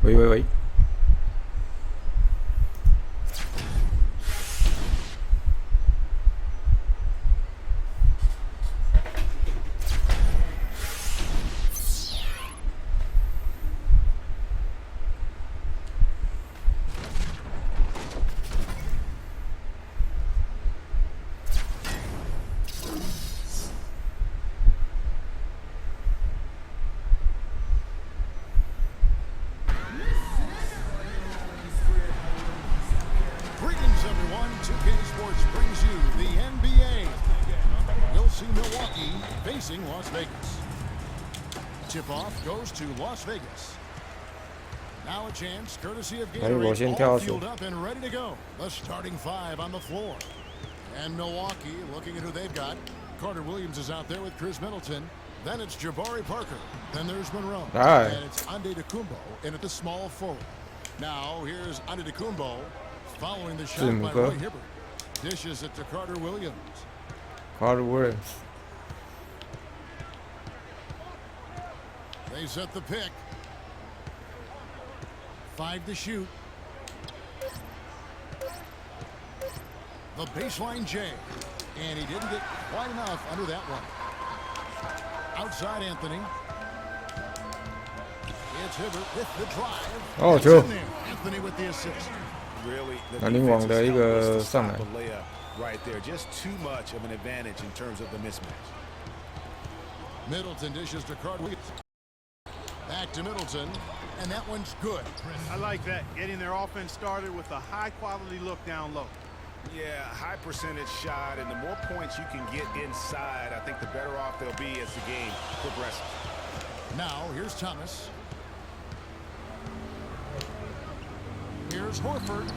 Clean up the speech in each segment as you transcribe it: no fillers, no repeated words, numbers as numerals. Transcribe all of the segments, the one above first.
喂。Greetings, everyone. 2K Sports brings you the NBA. We'll see Milwaukee facing Las Vegas. Tip-off goes to Las Vegas. Now a chance, courtesy of Gatorade, all fueled up and ready to go. The starting five on the floor. And Milwaukee, looking at who they've got. Carter Williams is out there with Chris Middleton. Then it's Jabari Parker. Then there's Monroe. And it's Antetokounmpo in at the small forward. Now here's Antetokounmpo following the shot by Roy Hibbert. Dishes it to Carter Williams. They set the pick. 5 to shoot. The baseline J. And he didn't get quite enough under that one. Outside Anthony. It's Hibbert with the drive. Anthony with the assist. Really, 篮网的一个上来。 right there, just too much of an advantage in terms of the mismatch. Middleton dishes to Carter Williams. Back to Middleton, and that one's good. I like that, getting their offense started with a high-quality look down low. Yeah, high percentage shot, and the more points you can get inside, I think the better off they'll be as the game progresses. Now, here's Thomas. Here's Horford.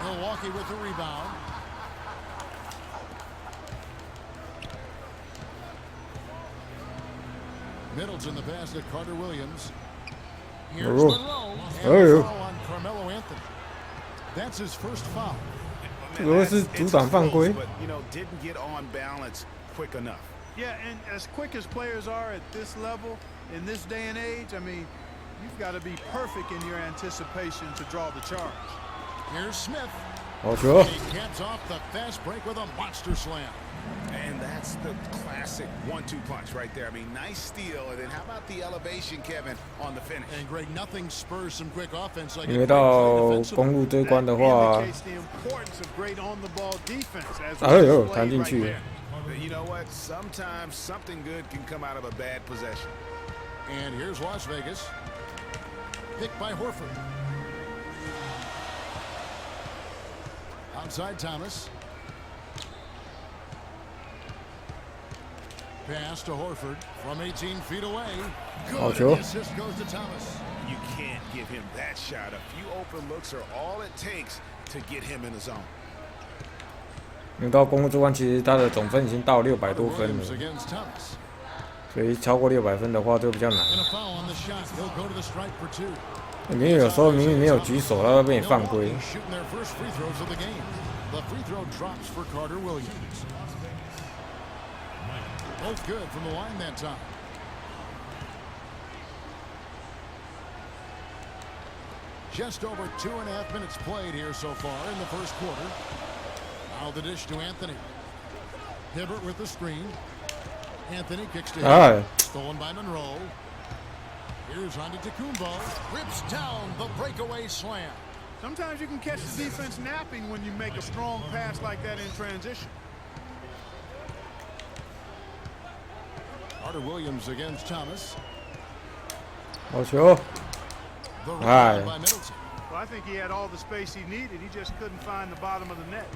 Milwaukee with the rebound. Middleton the pass to Carter Williams. Here's Monroe. And foul on Carmelo Anthony. That's his first foul. 这个是阻挡犯规。 But you know, didn't get on balance quick enough. Yeah, and as quick as players are at this level, in this day and age, I mean, you've got to be perfect in your anticipation to draw the charge. Here's Smith. 好球！ He caps off the fast break with a monster slam. And that's the classic 1-2 punch right there. I mean, nice steal, and then how about the elevation, Kevin, on the finish? And Greg, nothing spurs some quick offense like 因为到公路这关的话， Indicates the importance of great on-the-ball defense as 哎呦， we 弹 displayed 进 right 去 there. 了。 You know what? Sometimes something good can come out of a bad possession. And here's Las Vegas. Picked by Horford. Outside Thomas. Pass to Horford from 18 feet away. Good. The assist goes to Thomas. You can't give him that shot. A few open looks are all it takes to get him in the zone. 因为到公路这关，其实他的总分已经到600多分了，所以超过600分的话就比较难。因为有时候明明没有举手，他会被你犯规。 The free throw drops for Carter Williams. Both good from the line that time. Just over 2.5 minutes played here so far in the first quarter. Now the dish to Anthony. Hibbert with the screen. Anthony kicks to him. Stolen by Monroe. Here's Antetokounmpo. Rips down the breakaway slam. Sometimes you can catch the defense napping when you make a strong pass like that in transition. Carter Williams against Thomas. 好球！ The rebound by Middleton. Well, I think he had all the space he needed. He just couldn't find the bottom of the net.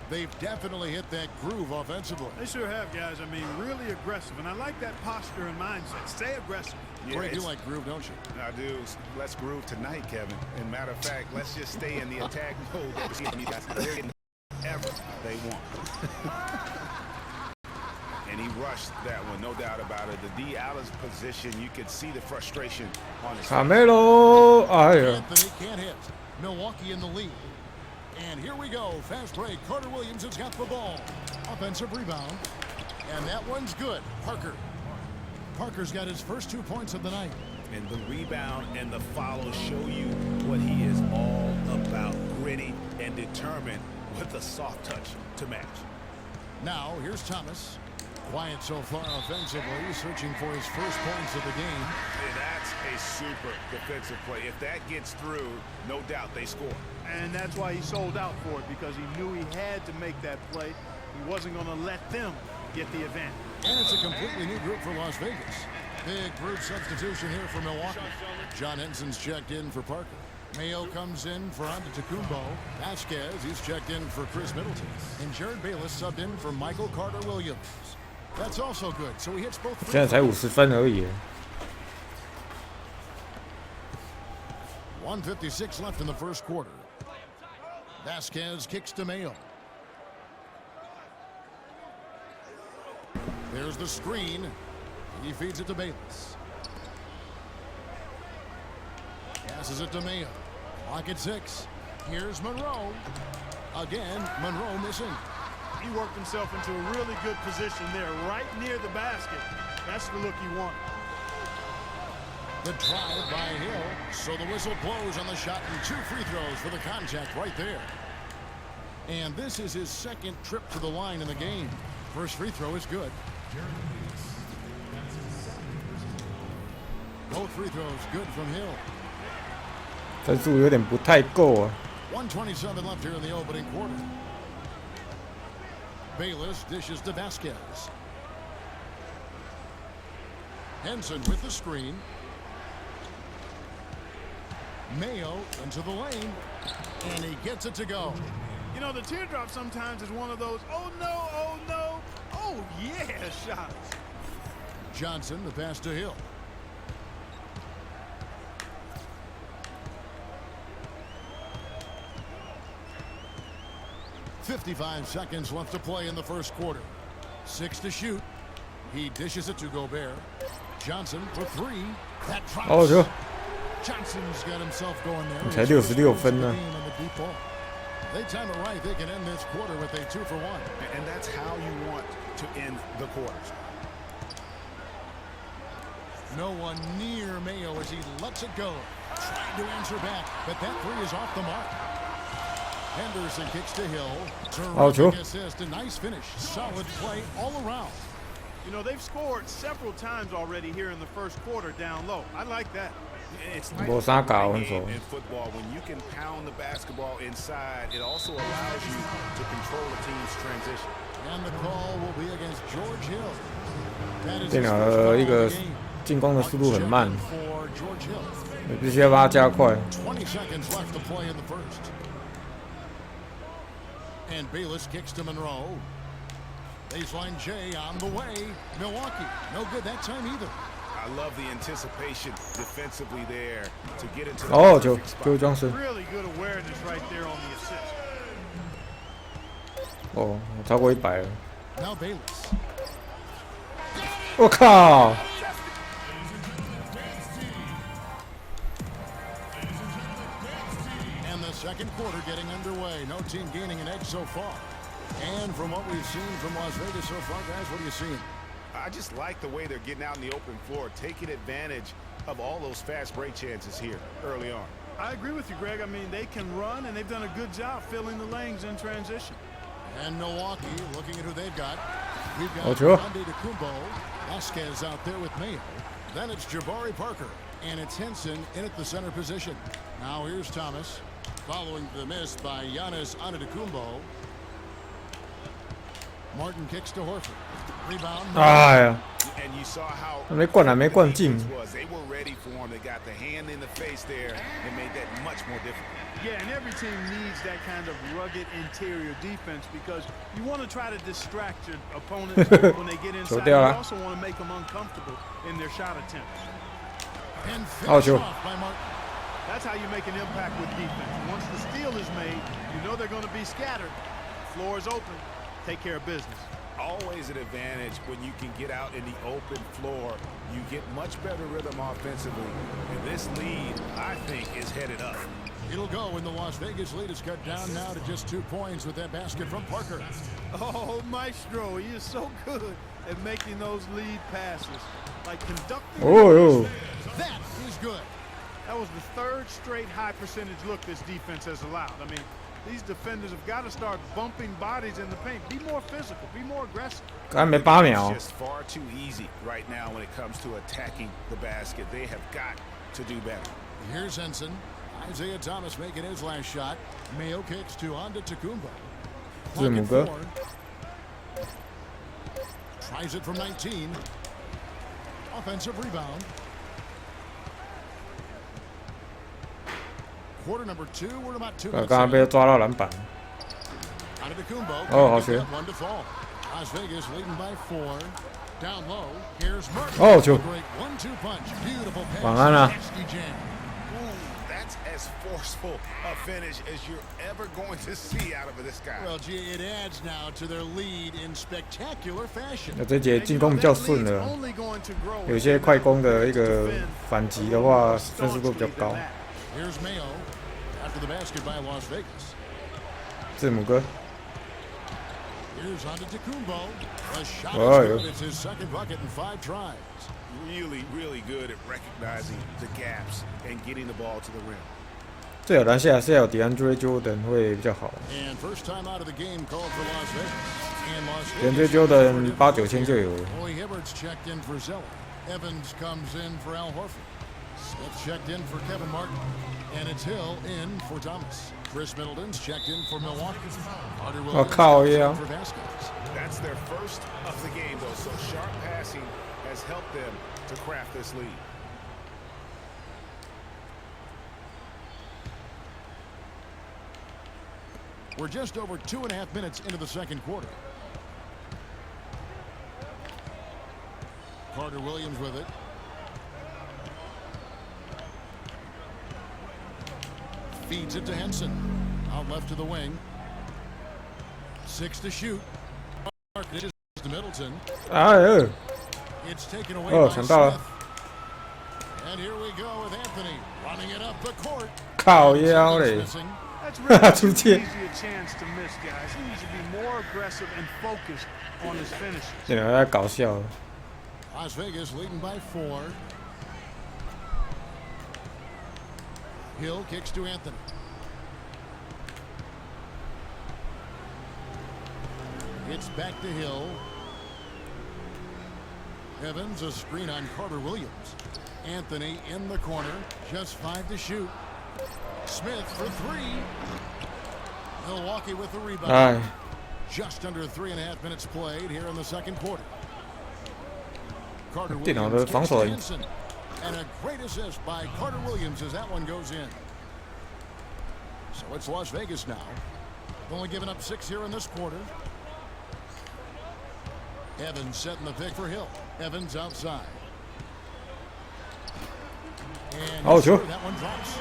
They've definitely hit that groove offensively. They sure have, guys. I mean, really aggressive. And I like that posture and mindset. Stay aggressive. Yeah, you like groove, don't you? I do. Let's groove tonight, Kevin. And matter of fact, let's just stay in the attack mode. Ever they want. And he rushed that one, no doubt about it. The D. Allen's position, you could see the frustration on his face. Carmelo, Anthony can't hit. Milwaukee in the lead. And here we go. Fast break. Carter Williams has got the ball. Offensive rebound. And that one's good. Parker. Parker's got his first 2 points of the night. And the rebound and the follow show you what he is all about. Gritty and determined with a soft touch to match. Now, here's Thomas. Quiet so far offensively, searching for his first points of the game. And that's a super defensive play. If that gets through, no doubt they score. And that's why he sold out for it, because he knew he had to make that play. He wasn't going to let them get the advantage. And it's a completely new group for Las Vegas. Big brute substitution here for Milwaukee. John Henson's checked in for Parker. Mayo comes in for Antetokounmpo. Vasquez, he's checked in for Chris Middleton. And Jared Bayless subbed in for Michael Carter-Williams. That's also good. So he hits both. 现在才50分而已。1:56 left in the first quarter. Vasquez kicks to Mayo. There's the screen. He feeds it to Bayless. Passes it to Mayo. Clock at 6. Here's Monroe. Again, Monroe missing. He worked himself into a really good position there, right near the basket. That's the look he wanted. The drive by Hill. So the whistle blows on the shot and 2 free throws for the contact right there. And this is his second trip to the line in the game. First free throw is good. Both free throws good from Hill. 分数有点不太够啊。 1:27 left here in the opening quarter. Bayless dishes to Vasquez. Henson with the screen. Mayo into the lane, and he gets it to go. You know, the teardrop sometimes is one of those, oh no, oh no, oh yeah shots. Johnson, the pass to Hill. .55 seconds left to play in the first quarter. 6 to shoot. He dishes it to Gobert. Johnson for 3. That drops. 哦哟， Johnson's got himself going there. 才66分呢。 They time it right. They can end this quarter with a 2 for 1. And that's how you want to end the quarters. No one near Mayo as he lets it go. Trying to answer back, but that 3 is off the mark. Henderson kicks to Hill. Terrific assist, a nice finish. Solid play all around. You know, they've scored several times already here in the first quarter down low. I like that. It's nice in football when you can pound the basketball inside. It also allows you to control the team's transition. And the call will be against George Hill. 电脑的一个进攻的速度很慢，你必须要把它加快。 20 seconds left to play in the first. And Bayless kicks to Monroe. Baseline J on the way. Milwaukee, no good that time either. I love the anticipation defensively there to get into the 哦，就Johnson。 Really good awareness right there on the assist. 哦，超过100了。 Now Bayless. 我靠！ And the second quarter getting underway. No team gaining an edge so far. And from what we've seen from Las Vegas so far, guys, what are you seeing? I just like the way they're getting out in the open floor, taking advantage of all those fast break chances here early on. I agree with you, Greg. I mean, they can run, and they've done a good job filling the lanes in transition. And Milwaukee looking at who they've got. We've got Antetokounmpo. Vasquez out there with Mayo. Then it's Jabari Parker. And it's Henson in at the center position. Now here's Thomas. Following the miss by Giannis Antetokounmpo. Martin kicks to Horford. Rebound. 哎呀， And you saw how 没灌篮，没灌进。 they were ready for him. They got the hand in the face there and made that much more difficult. Yeah, and every team needs that kind of rugged interior defense because you want to try to distract your opponents when they get inside. You also want to make them uncomfortable in their shot attempts. And finish off by Martin. That's how you make an impact with defense. Once the steal is made, you know they're going to be scattered. Floor is open. Take care of business. Always an advantage when you can get out in the open floor. You get much better rhythm offensively. And this lead, I think, is headed up. It'll go, and the Las Vegas lead is cut down now to just 2 points with that basket from Parker. Oh, Maestro, he is so good at making those lead passes. Like conducting. Oh. That is good. That was the third straight high percentage look this defense has allowed. I mean, these defenders have got to start bumping bodies in the paint. Be more physical. Be more aggressive. 刚没8秒。 It's just far too easy right now when it comes to attacking the basket. They have got to do better. Here's Henson. Isaiah Thomas making his last shot. Mayo kicks to Antetokounmpo. 字母哥。 Tries it from 19. Offensive rebound. Quarter number 2. We're about 2 minutes. 刚刚被抓到篮板。 Antetokounmpo. Oh, 好球。 One to fall. Las Vegas leading by 4. Down low. Here's Martin. 哦，球。 Great 1-2 punch. Beautiful pass. 晚安啊。 Nasty jam. That's as forceful a finish as you're ever going to see out of this guy. Well, gee, it adds now to their lead in spectacular fashion. 那这节进攻比较顺了，有些快攻的一个反击的话，分数都比较高。 Here's Mayo after the basket by Las Vegas. 字母哥。 Here's Antetokounmpo. A shot. Oh, It's his second bucket in 5 tries. Really, really good at recognizing the gaps and getting the ball to the rim. 最好篮下是要有 DeAndre Jordan 会比较好。 And first time out of the game called for Las Vegas. And Las DeAndre Vegas. Jordan 8、9千就有了。 Boy Hibbert's checked in for Zeller. Evans comes in for Al Horford. Smith checked in for Kevin Martin. And it's Hill in for Thomas. Chris Middleton's checked in for Milwaukee. Carter Williams靠 checks in 呀 for Vasquez. That's their first of the game, though, so sharp passing has helped them to craft this lead. We're just over 2.5 minutes into the second quarter. Carter Williams with it. Feeds it to Henson. Out left to the wing. 6 to shoot. It is to Middleton. 哎 It's taken away 哦， by 抢到了 Smith. And here we go with Anthony running it up the court. 靠腰嘞 Missing. That's really too 出界 easy a chance to miss, guys. He needs to be more aggressive and focused on his finishes. 这两个在搞笑。 Las Vegas leading by 4. Hill kicks to Anthony. It's back to Hill. Evans a screen on Carter Williams. Anthony in the corner. Just 5 to shoot. Smith for 3. Milwaukee with the rebound. 哎， Just under 3.5 minutes played here in the second quarter. Carter 电脑 Williams 的防 kicks 守 to Henson. And a great assist by Carter Williams as that one goes in. So it's Las Vegas now. Only given up 6 here in this quarter. Evans setting the pick for Hill. Evans outside. And Oh, sure. that one drops.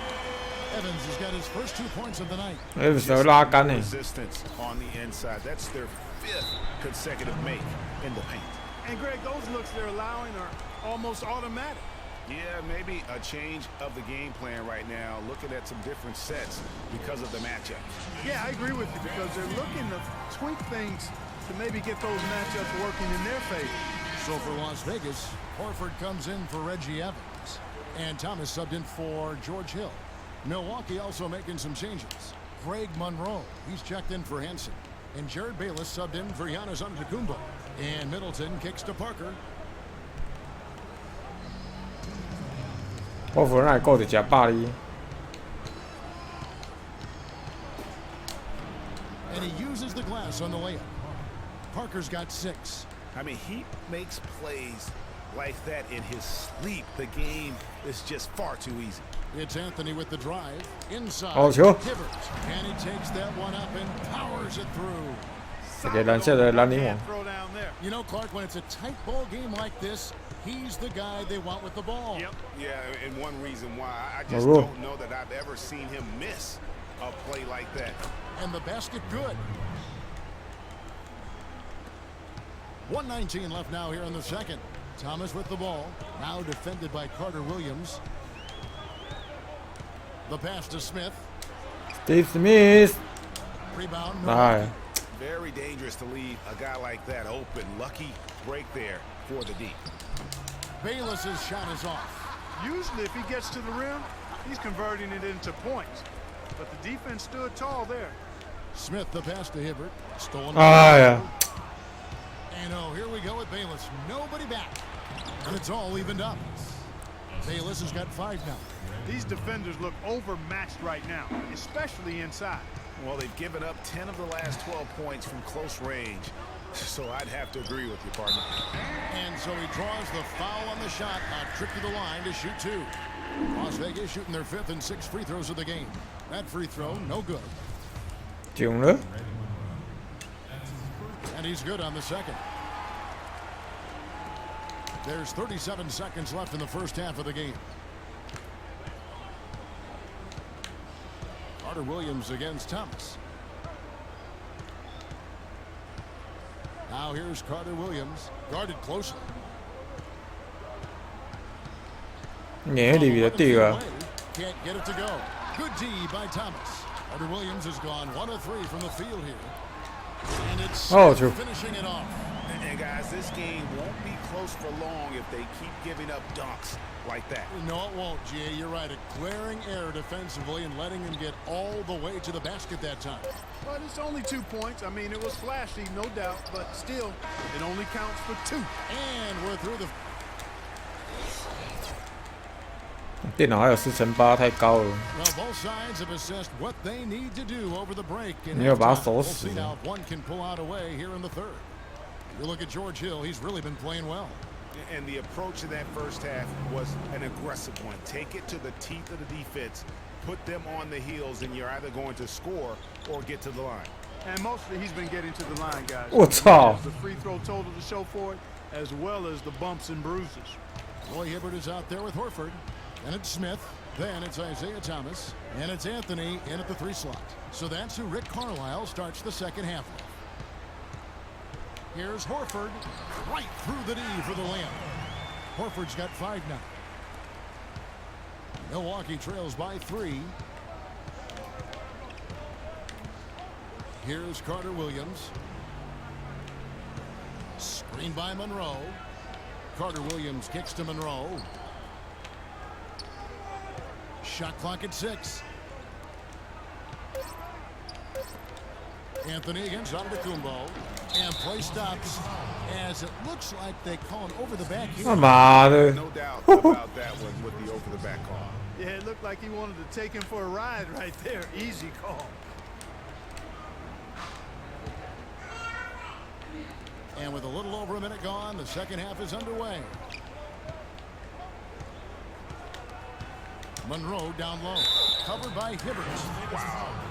Evans has got his first 2 points of the night. 哎，手拉杆呢。 Resistance on the inside. That's their 5th consecutive make in the paint. And Greg, those looks they're allowing are almost automatic. Yeah, maybe a change of the game plan right now, looking at some different sets because of the matchup. Yeah, I agree with you because they're looking to tweak things to maybe get those matchups working in their favor. So for Las Vegas, Horford comes in for Reggie Evans. And Thomas subbed in for George Hill. Milwaukee also making some changes. Greg Monroe, he's checked in for Henson. And Jared Bayless subbed in for Giannis Antetokounmpo. And Middleton kicks to Parker. 我夫人还够得吃霸哩。 And he uses the glass on the layup. Parker's got 6. I mean, he makes plays like that in his sleep. The game is just far too easy. It's Anthony with the drive. Inside. Oh, sure. Hibbert. And he takes that one up and powers it through. 这个篮下的兰陵王。 Throw down there. You know, Clark, when it's a tight ball game like this, he's the guy they want with the ball. Yep. Yeah, and one reason why I just Oh, don't know that I've ever seen him miss a play like that. And the basket good. 1:19 left now here in the second. Thomas with the ball. Now defended by Carter Williams. The pass to Smith. Steve Smith， Rebound. 哎， Very dangerous to leave a guy like that open. Lucky break there for the D. Bayless's shot is off. Usually, if he gets to the rim, he's converting it into points. But the defense stood tall there. Smith the pass to Hibbert. Stolen. 哎呀， And oh, here we go with Bayless. Nobody back. And it's all evened up. Bayless has got 5 now. These defenders look overmatched right now, especially inside. Well, they've given up 10 of the last 12 points from close range. So I'd have to agree with you, partner. And so he draws the foul on the shot. A trip to the line to shoot 2. Las Vegas shooting their 5th and 6th free throws of the game. That free throw, no good. 囧了， And he's good on the second. There's 37 seconds left in the first half of the game. Carter Williams against Thomas. Now here's Carter Williams, guarded closely. 年里的第二， Can't get it to go. Good D by Thomas. Carter Williams has gone 1 of 3 from the field here. And it's true. finishing it off. And guys, this game won't be close for long if they keep giving up dunks like that. No, it won't, G.A. You're right. A glaring error defensively and letting him get all the way to the basket that time. But it's only 2 points. I mean, it was flashy, no doubt, but still, it only counts for 2. And we're through the... 电脑还有4乘8，太高了。 Well, both sides have assessed what they need to do over the break. And 没有把他 halftime. 守 We'll 死 see now if one can pull out away here in the third. You look at George Hill. He's really been playing well. And the approach in that first half was an aggressive one. Take it to the teeth of the defense, put them on the heels, and you're either going to score or get to the line. And mostly he's been getting to the line, guys. 我操！ The free throw total to show for it, as well as the bumps and bruises. Roy Hibbert is out there with Horford. And it's Smith. Then it's Isaiah Thomas. And it's Anthony in at the 3 slot. So that's who Rick Carlisle starts the second half with. Here's Horford. Right through the D for the layup. Horford's got 5 now. Milwaukee trails by 3. Here's Carter Williams. Screen by Monroe. Carter Williams kicks to Monroe. Shot clock at 6. Anthony against Antetokounmpo. And play stops as it looks like they call an over the back here. 他妈的！ No doubt about that one with the over-the-back call. Yeah, it looked like he wanted to take him for a ride right there. Easy call. And with a little over a minute gone, the second half is underway. Monroe down low, covered by Hibbert.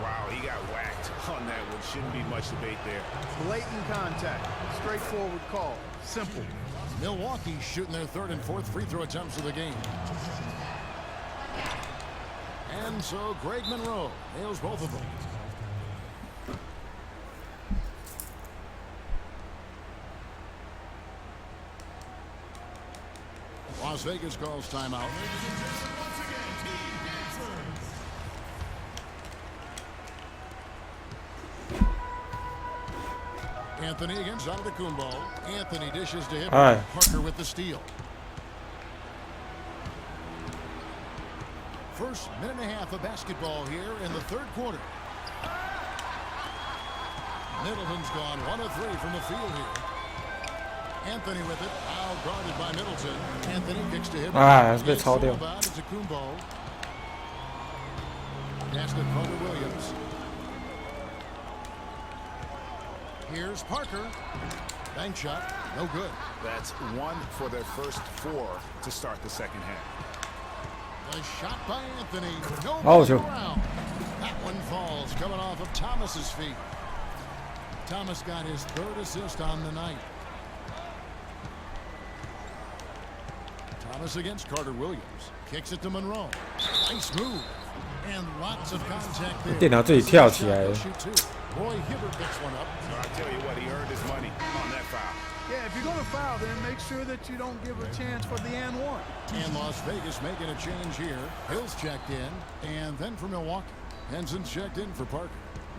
Wow, he got whacked on that one. Shouldn't be much debate there. Blatant contact. Straightforward call. Simple. Milwaukee shooting their 3rd and 4th free throw attempts of the game. And so Greg Monroe nails both of them. Las Vegas calls timeout. Anthony against Antetokounmpo. Anthony dishes to him. Parker with the steal. First minute and a half of basketball here in the 3rd quarter. Middleton's gone 1 of 3 from the field here. Anthony with it. Now guarded by Middleton. Anthony kicks to him. 哎，被抄掉。 Antetokounmpo. Pass to Carter Williams. Here's Parker. Bank shot. No good. That's 1 for their first 4 to start the second half. The shot by Anthony. Oh, sure. Around. That one falls coming off of Thomas's feet. Thomas got his 3rd assist on the night. Thomas against Carter Williams. Kicks it to Monroe. Nice move. And lots of contact there. 电脑自己跳起来了。 Roy Hibbert picks one up. So I tell you what, he earned his money on that foul. Yeah, if you're going to foul, then make sure that you don't give a chance for the and 1. And Las Vegas making a change here. Hill's checked in. And then for Milwaukee. Henson's checked in for Parker.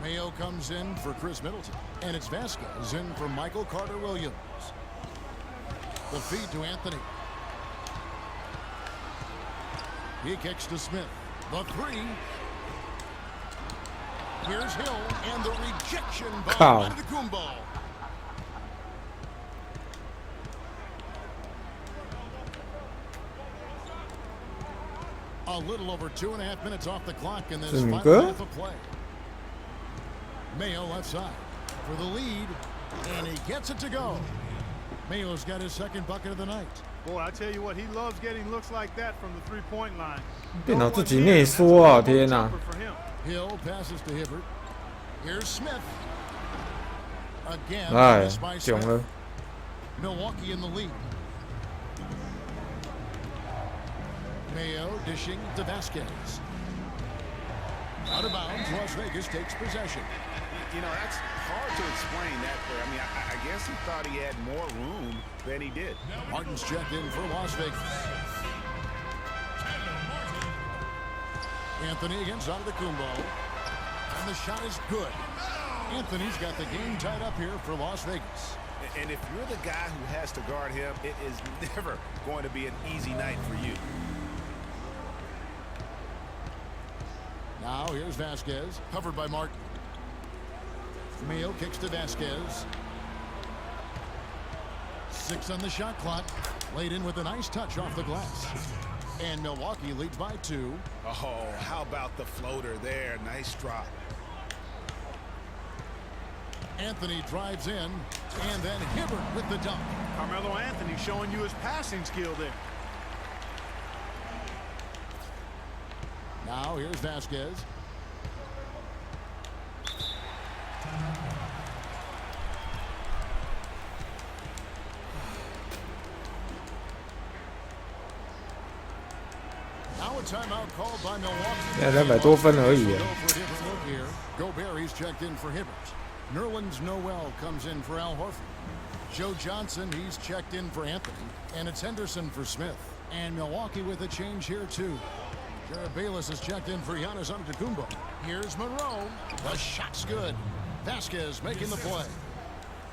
Mayo comes in for Chris Middleton. And it's Vasquez in for Michael Carter-Williams. The feed to Anthony. He kicks to Smith. The three. Here's Hill and the rejection by Antetokounmpo. A little over 2.5 minutes off the clock in this final half of play. Mayo left side for the lead, and he gets it to go. Mayo's got his second bucket of the night. Boy, I tell you what, he loves getting looks like that from the three-point line. 电脑自己内缩啊！天哪！ Hill passes to Hibbert. Here's Smith. Again, 哎， missed by 囧 Smith. 了。 Milwaukee in the lead. Mayo dishing to Vasquez. Out of bounds, Las Vegas takes possession. You know, that's hard to explain that there. I mean, I guess he thought he had more room than he did. Martin's checked in for Las Vegas. Anthony against Antetokounmpo. And the shot is good. Anthony's got the game tied up here for Las Vegas. And if you're the guy who has to guard him, it is never going to be an easy night for you. Now here's Vasquez, covered by Martin. Mayo kicks to Vasquez. 6 on the shot clock. Laid in with a nice touch off the glass. And Milwaukee leads by 2. Oh, how about the floater there? Nice drop. Anthony drives in, and then Hibbert with the dunk. Carmelo Anthony showing you his passing skill there. Now here's Vasquez. Now a timeout called by Milwaukee. 200多分而已。 Gobert, he's checked in for Hibbert. Nerlens Noel comes in for Al Horford. Joe Johnson, he's checked in for Anthony. And it's Henderson for Smith. And Milwaukee with a change here too. Jared Bayless is checked in for Giannis Antetokounmpo. Here's Monroe. The shot's good. Vasquez making the play.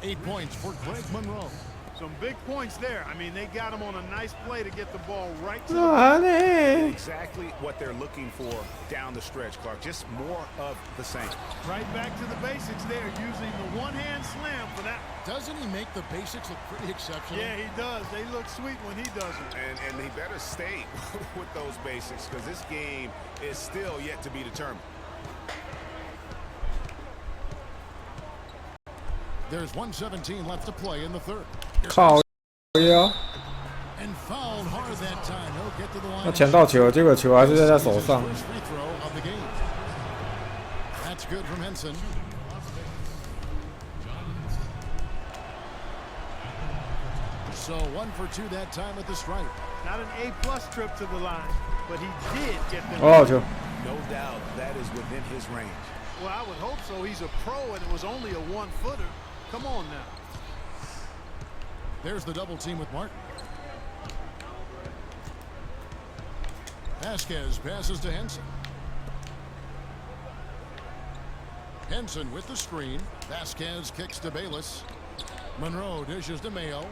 8 points for Greg Monroe. Some big points there. I mean, they got him on a nice play to get the ball right to the Exactly what they're looking for down the stretch, Clark. Just more of the same. right back to the basics there, using the one-hand slam for that. Doesn't he make the basics look pretty exceptional? Yeah, he does. They look sweet when he does them. And they better stay with those basics because this game is still yet to be determined. There's 1:17 left to play in the third. 靠腰， And fouled hard that time. He'll get to the line. 他抢到球，结果球还是在他手上。 First free throw of the game. That's good from Henson. So 1 for 2 that time at the stripe. Not an A-plus trip to the line, but he did get them. 哦，球。 No doubt that is within his range. Well, I would hope so. He's a pro, and it was only a one-footer. Come on now. There's the double team with Martin. Vasquez passes to Henson. Henson with the screen. Vasquez kicks to Bayless. Monroe dishes to Mayo.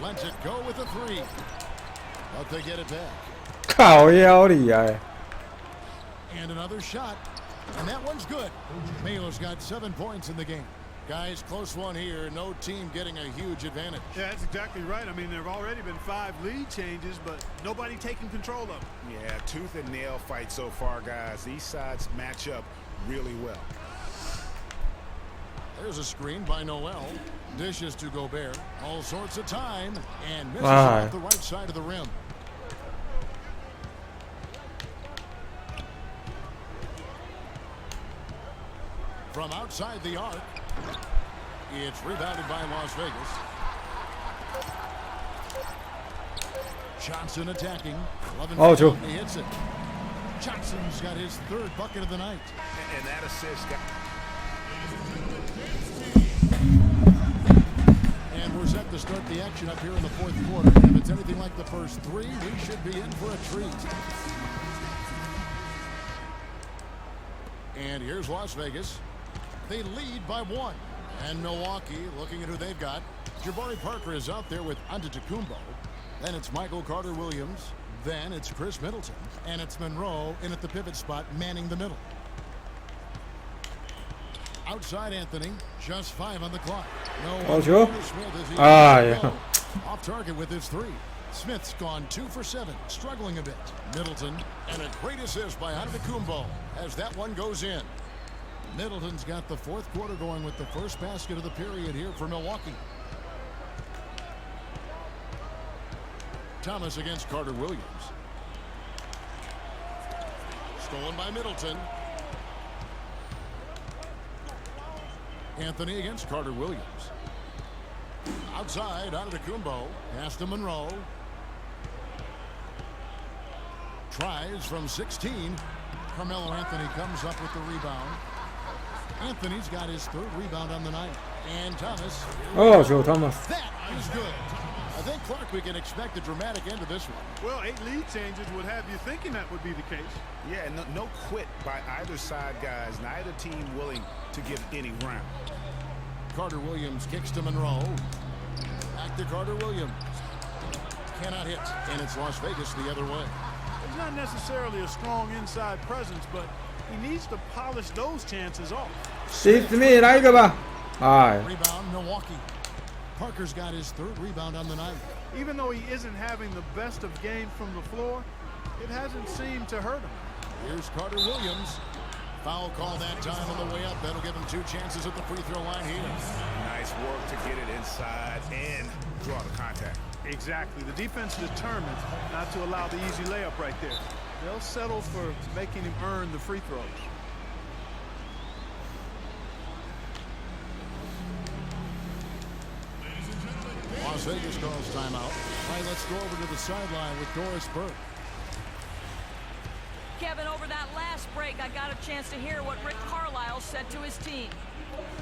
Lets it go with a 3. But they get it back. 靠腰厉害。 And another shot. And that one's good. Mayo's got 7 points in the game. Guys, close one here. No team getting a huge advantage. Yeah, that's exactly right. I mean, there have already been 5 lead changes, but nobody taking control of them. Yeah, tooth and nail fight so far, guys. These sides match up really well. There's a screen by Noel. Dishes to Gobert. All sorts of time. And misses off the right side of the rim. From outside the arc. It's rebounded by Las Vegas. Johnson attacking. 11 he hits it. Johnson's got his 3rd bucket of the night. And that assist got... And we're set to start the action up here in the 4th quarter. If it's anything like the first 3, we should be in for a treat. And here's Las Vegas. They lead by 1. And Milwaukee, looking at who they've got. Jabari Parker is out there with Antetokounmpo. Then it's Michael Carter-Williams. Then it's Chris Middleton. And it's Monroe in at the pivot spot, manning the middle. Outside Anthony, just 5 on the clock. No sure. Smith yeah. Off target with his 3. Smith's gone 2 for 7, struggling a bit. Middleton, and a great assist by Antetokounmpo as that one goes in. Middleton's got the 4th quarter going with the first basket of the period here for Milwaukee. Thomas against Carter-Williams. Stolen by Middleton. Anthony against Carter-Williams. Outside, Antetokounmpo. Pass to Monroe. Tries from 16. Carmelo Anthony comes up with the rebound. Anthony's got his 3rd rebound on the night. And Thomas. Thomas. That is good. I think, Clark, we can expect a dramatic end to this one. Well, 8 lead changes would have you thinking that would be the case. Yeah, no quit by either side, guys. Neither team willing to give any round. Carter-Williams kicks to Monroe. Back to Carter-Williams. Cannot hit, and it's Las Vegas the other way. He's not necessarily a strong inside presence, but he needs to polish those chances off. Steve Smith 来一个吧。Rebound, Milwaukee. Parker's got his 3rd rebound on the night. Even though he isn't having the best of games from the floor, it hasn't seemed to hurt him. Here's Carter-Williams. Foul call that time on the way up. That'll give him 2 chances at the free throw line here. Nice work to get it inside and draw the contact. Exactly. The defense determined not to allow the easy layup right there. They'll settle for making him earn the free throws. Las Vegas calls timeout. All right, let's go over to the sideline with Doris Burke. Kevin, over that last break, I got a chance to hear what Rick Carlisle said to his team.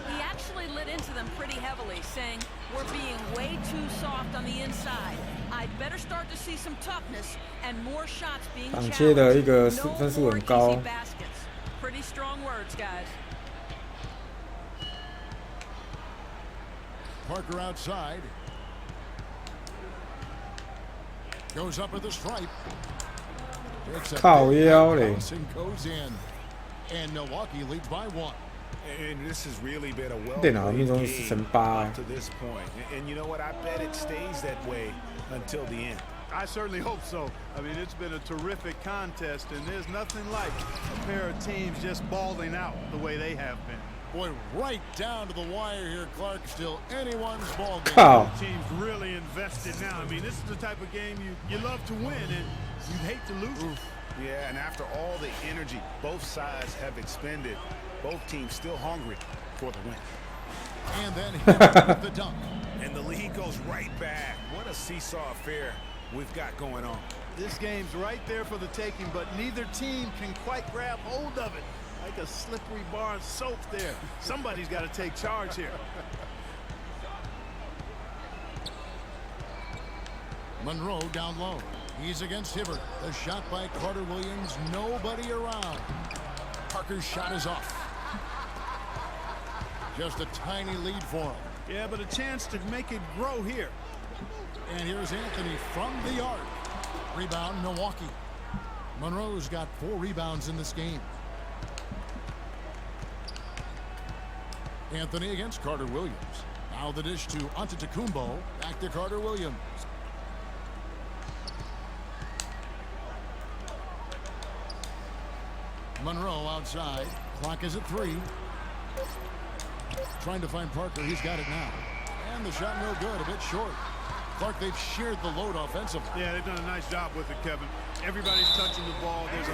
He actually lit into them pretty heavily, saying, we're being way too soft on the inside. I'd better start to see some toughness and more shots being challenged. No more easy baskets. Pretty strong words, guys. Parker outside. Goes up with the stripe.靠腰嘞。 Goes in. And Milwaukee leads by 1. And this has really been a電腦命中率well-played 成 game 8 up to this point. And you know what? I bet it stays that way until the end. I certainly hope so. I mean, it's been a terrific contest, and there's nothing like a pair of teams just balling out the way they have been. Boy, right down to the wire here, Clark. Still anyone's ball game.靠！ Team's really invested now. I mean, this is the type of game you love to win, and you'd hate to lose it. Yeah, and after all the energy both sides have expended, both teams still hungry for the win. And then with the dunk. And the lead goes right back. What a seesaw affair we've got going on. This game's right there for the taking, but neither team can quite grab hold of it. Like a slippery bar of soap there. Somebody's got to take charge here. Monroe down low. He's against Hibbert. The shot by Carter-Williams. Nobody around. Parker's shot is off. Just a tiny lead for him. Yeah, but a chance to make it grow here. And here's Anthony from the arc. Rebound, Milwaukee. Monroe's got 4 rebounds in this game. Anthony against Carter-Williams. Now the dish to Antetokounmpo. Back to Carter-Williams. Monroe outside. Clock is at 3. Trying to find Parker. He's got it now. And the shot no good. A bit short. Clark, they've shared the load offensively. Yeah, they've done a nice job with it, Kevin. Everybody's touching the ball. There's a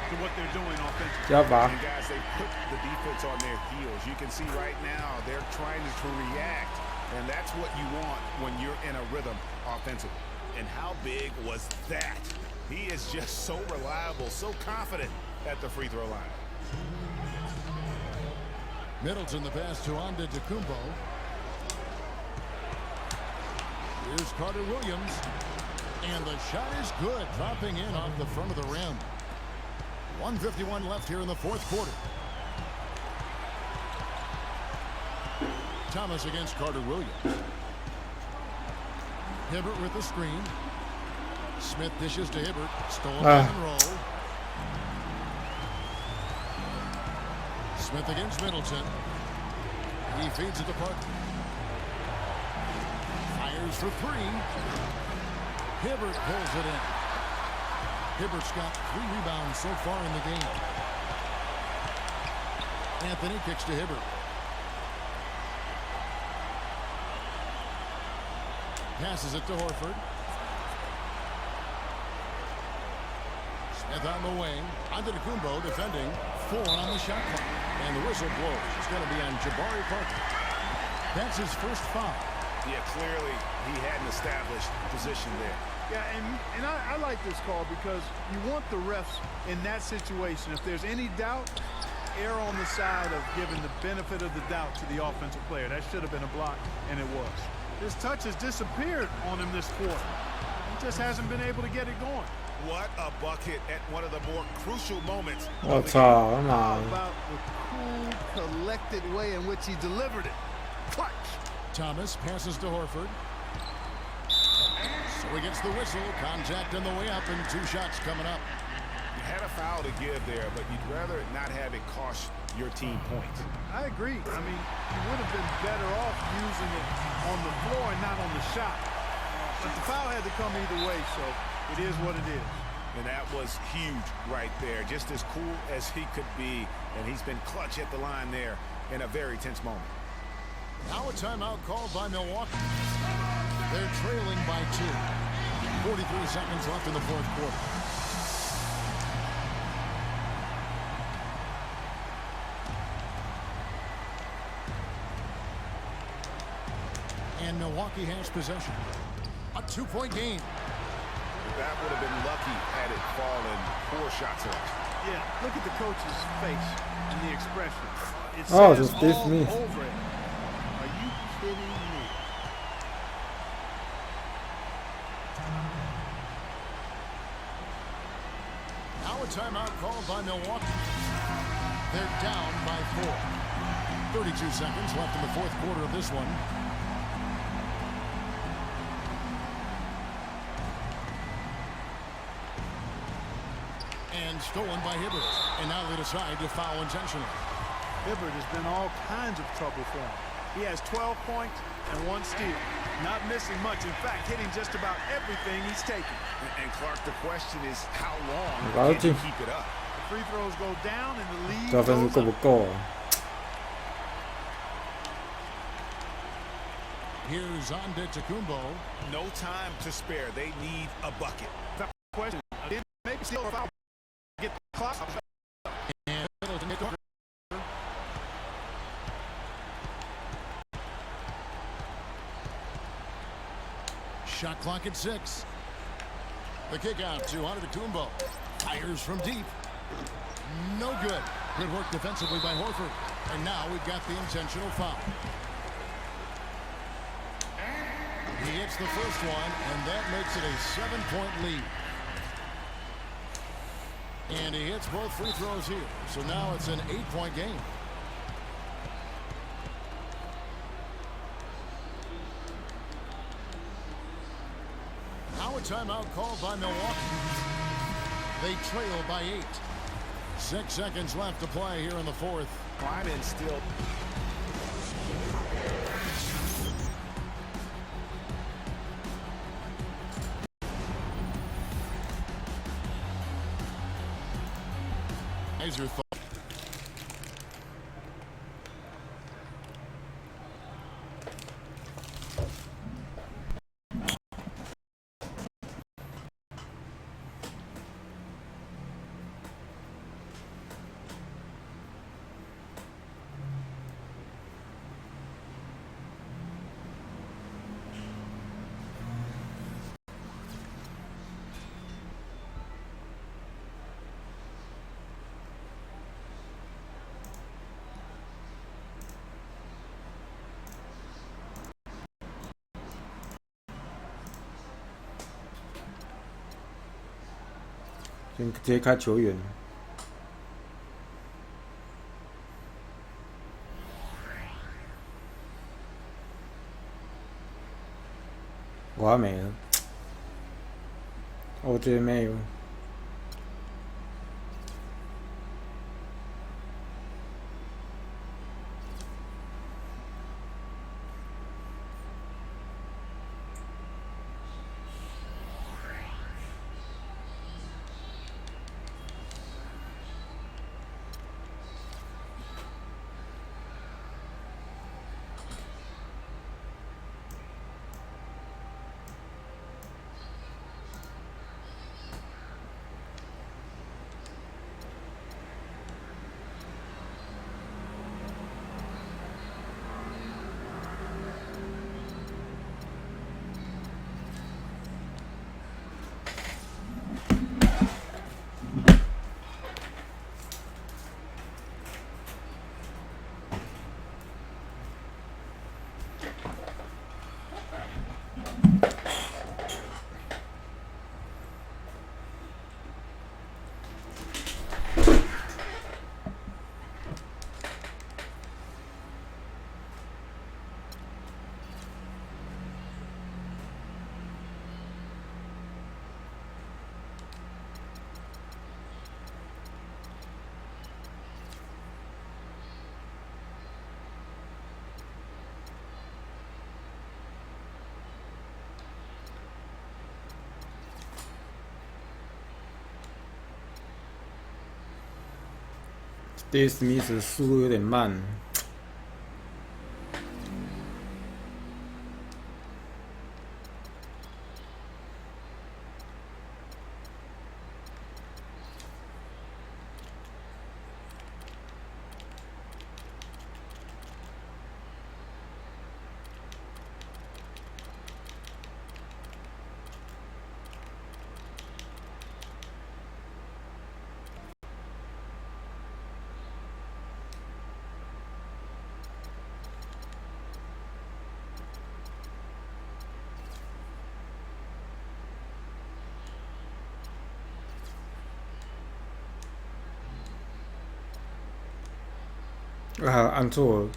to what they're doing offensively. 加罚。 And guys, they put the defense on their heels. You can see right now they're trying to react, and that's what you want when you're in a rhythm offensively. And how big was that? He is just so reliable, so confident at the free throw line. Middleton, the pass to Antetokounmpo. Here's Carter-Williams. And the shot is good, dropping in off the front of the rim. 1:51 left here in the fourth quarter. Thomas against Carter Williams. Hibbert with the screen. Smith dishes to Hibbert. Stolen pick and roll. Smith against Middleton. He feeds it to Parker. Fires for three. Hibbert pulls it in. Hibbert's got 3 rebounds so far in the game. Anthony kicks to Hibbert. Passes it to Horford. Smith on the wing. Antetokounmpo defending. 4 on the shot clock. And the whistle blows. It's going to be on Jabari Parker. That's his first foul. Yeah, clearly he had an established position there. Yeah, and I like this call because you want the refs in that situation. If there's any doubt, err on the side of giving the benefit of the doubt to the offensive player. That should have been a block, and it was. His touch has disappeared on him this quarter. He just hasn't been able to get it going. What a bucket at one of the more crucial moments. What's up? Come How on. about the cool, collected way in which he delivered it? Clutch. Thomas passes to Horford. So he gets the whistle. Contact on the way up and 2 shots coming up. You had a foul to give there, but you'd rather not have it cost your team points. I agree. I mean, you would have been better off using it on the floor and not on the shot. But the foul had to come either way, so it is what it is. And that was huge right there. Just as cool as he could be. And he's been clutch at the line there in a very tense moment. Now a timeout called by Milwaukee. They're trailing by 2. 43 seconds left in the fourth quarter. And Milwaukee has possession. A 2-point game. That would have been lucky had it fallen. Poor shot selection. Yeah, look at the coach's face and the expression. It Oh, says just this all me. over it. Are you kidding me? Now a timeout called by Milwaukee. They're down by 4. 32 seconds left in the fourth quarter of this one. And stolen by Hibbert. And now they decide to foul intentionally. Hibbert has been all kinds of trouble for him. He has 12 points and 1 steal. Not missing much. In fact, hitting just about everything he's taken. And Clark, the question is how long Right. can he keep it up? The free throws go down and the lead 这分数 goes 够不 up. 够？ Here's Antetokounmpo. No time to spare. They need a bucket. Question. Maybe steal or foul. Get the clock. And Middleton hit Carter. Shot clock at 6. The kick out to Antetokounmpo. Fires from deep. No good. Good work defensively by Horford. And now we've got the intentional foul. He hits the first one, and that makes it a 7-point lead. And he hits both free throws here. So now it's an 8-point game. Now a timeout called by Milwaukee. They trail by 8. 6 seconds left to play here in the fourth. Kleiman still. Here's your thought.先直接开球员。我还没了，我觉得没有。Steve Smith 速度有点慢。啊，按错了。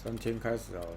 3000开始好了。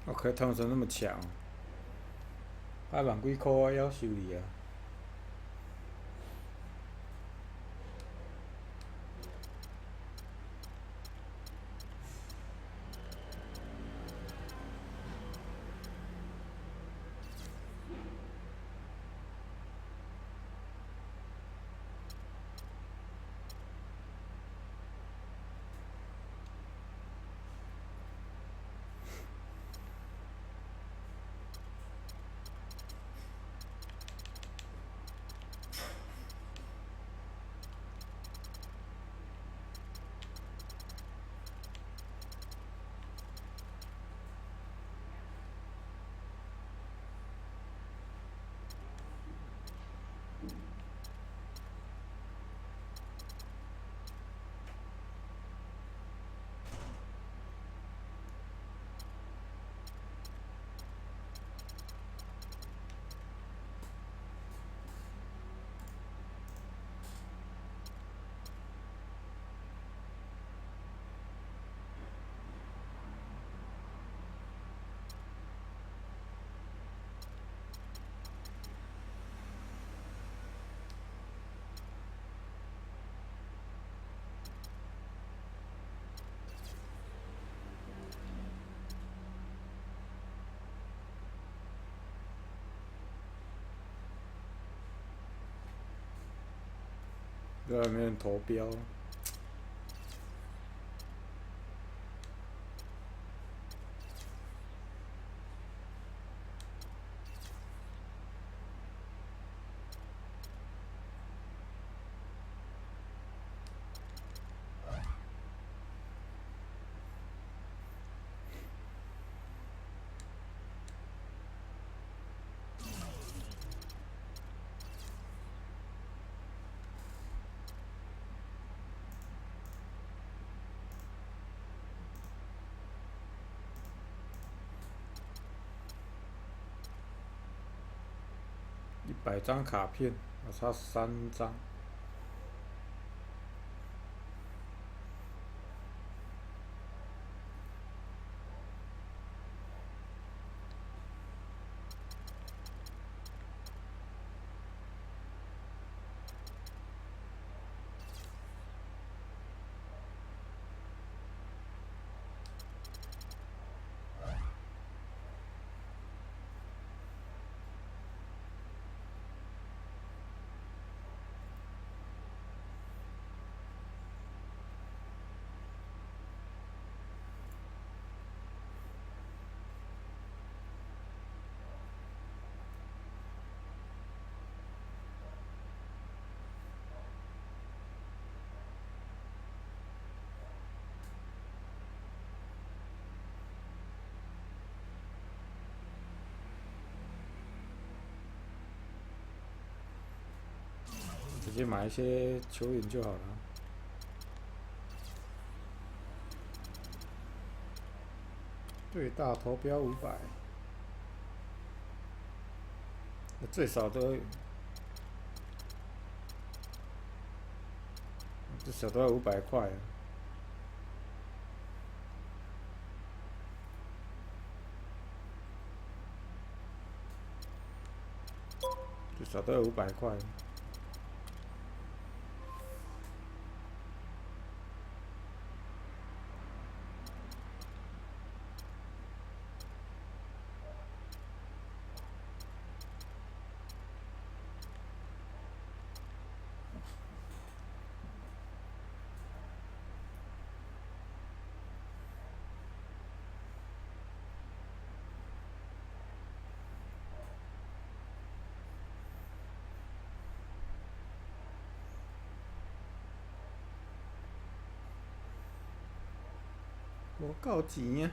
OK， 汤神那么强，8万几块啊，要修理啊！这没人投标。100张卡片，我差3张。直接买一些球员就好了。最大投标500，最少都要500块。最少都要500块。我够钱啊！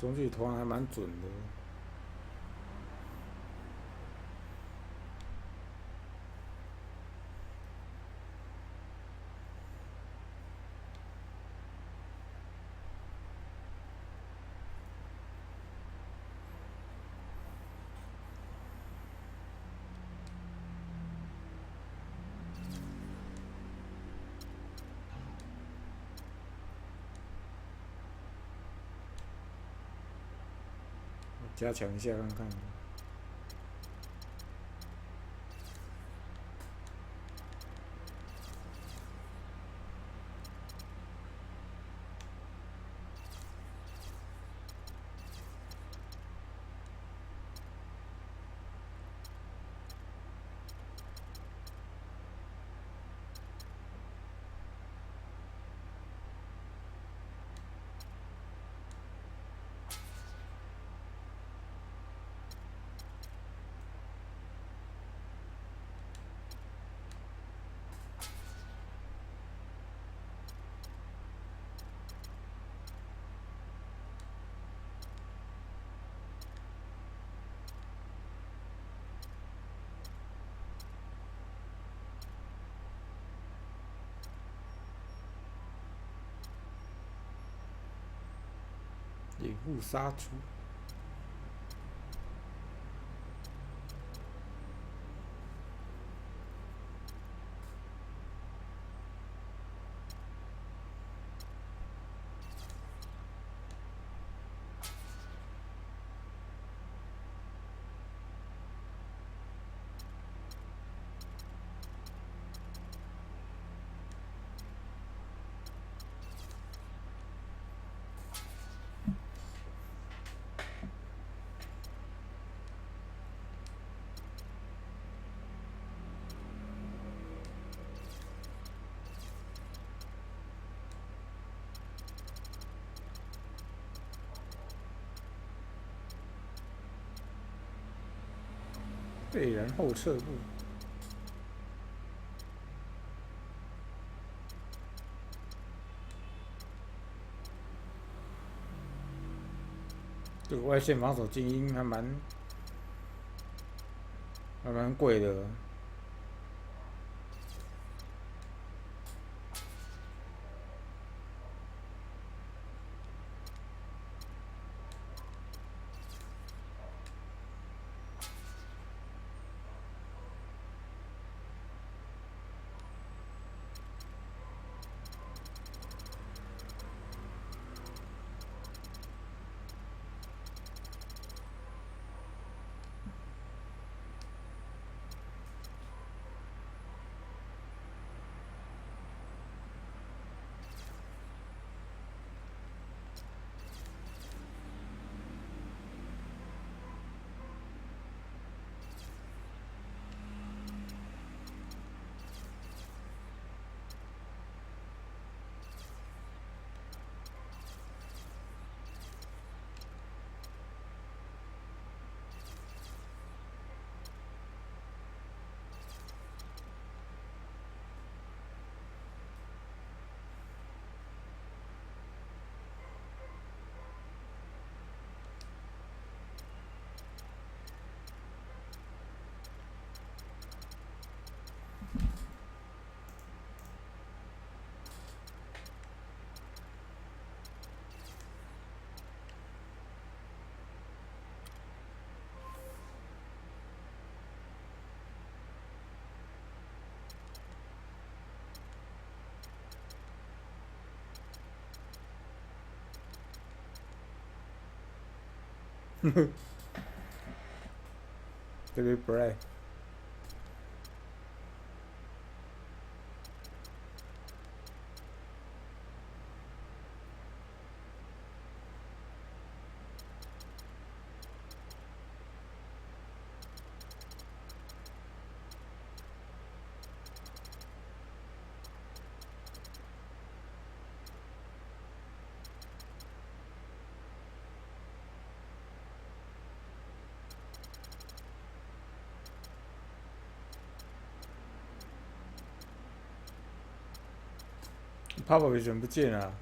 中距投篮还蛮准的。加强一下看看。掩护杀出。被人后撤步。这个外线防守精英还蛮贵的。这个 break。Papa 人不见了、啊。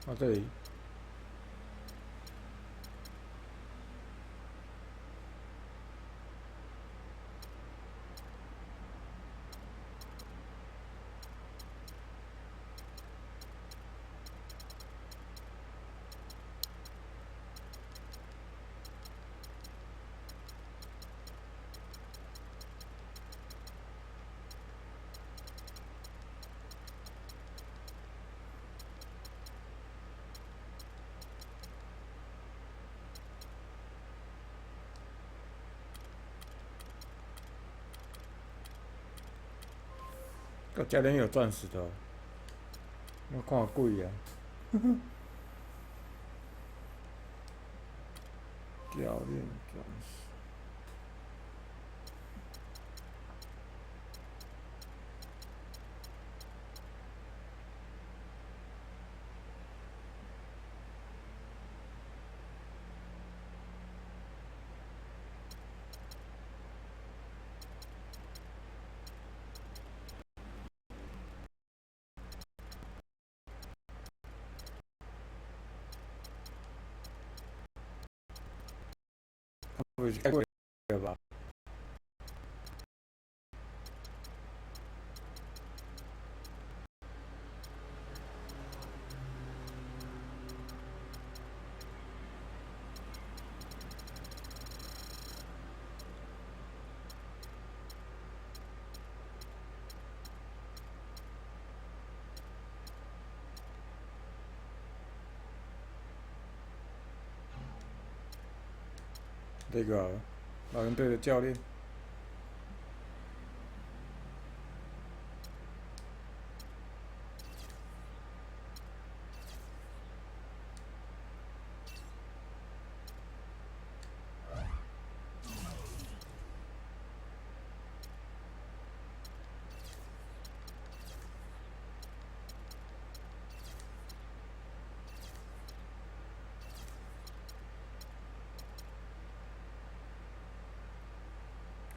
哦，这里。教练有钻石的、哦，我看贵啊。教练钻石。太贵了吧？这个老人队的教练。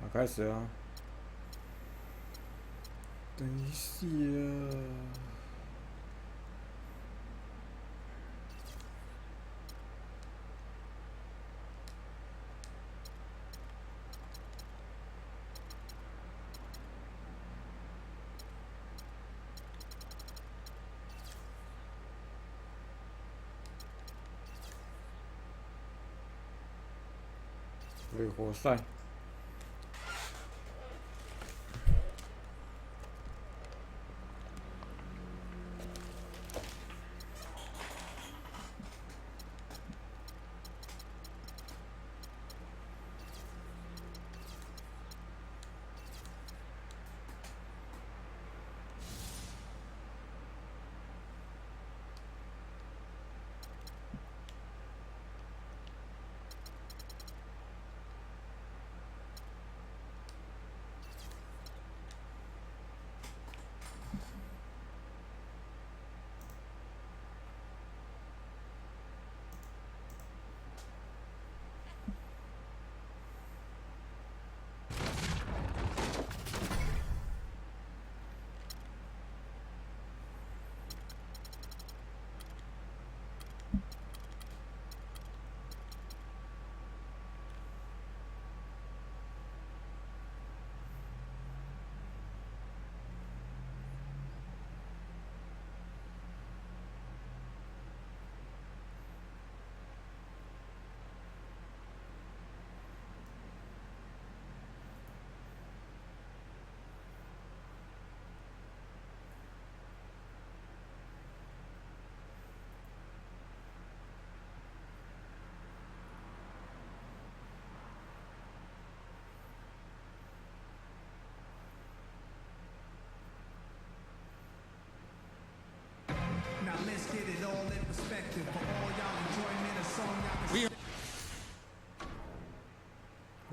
好，开始啊！等一下。对，活塞。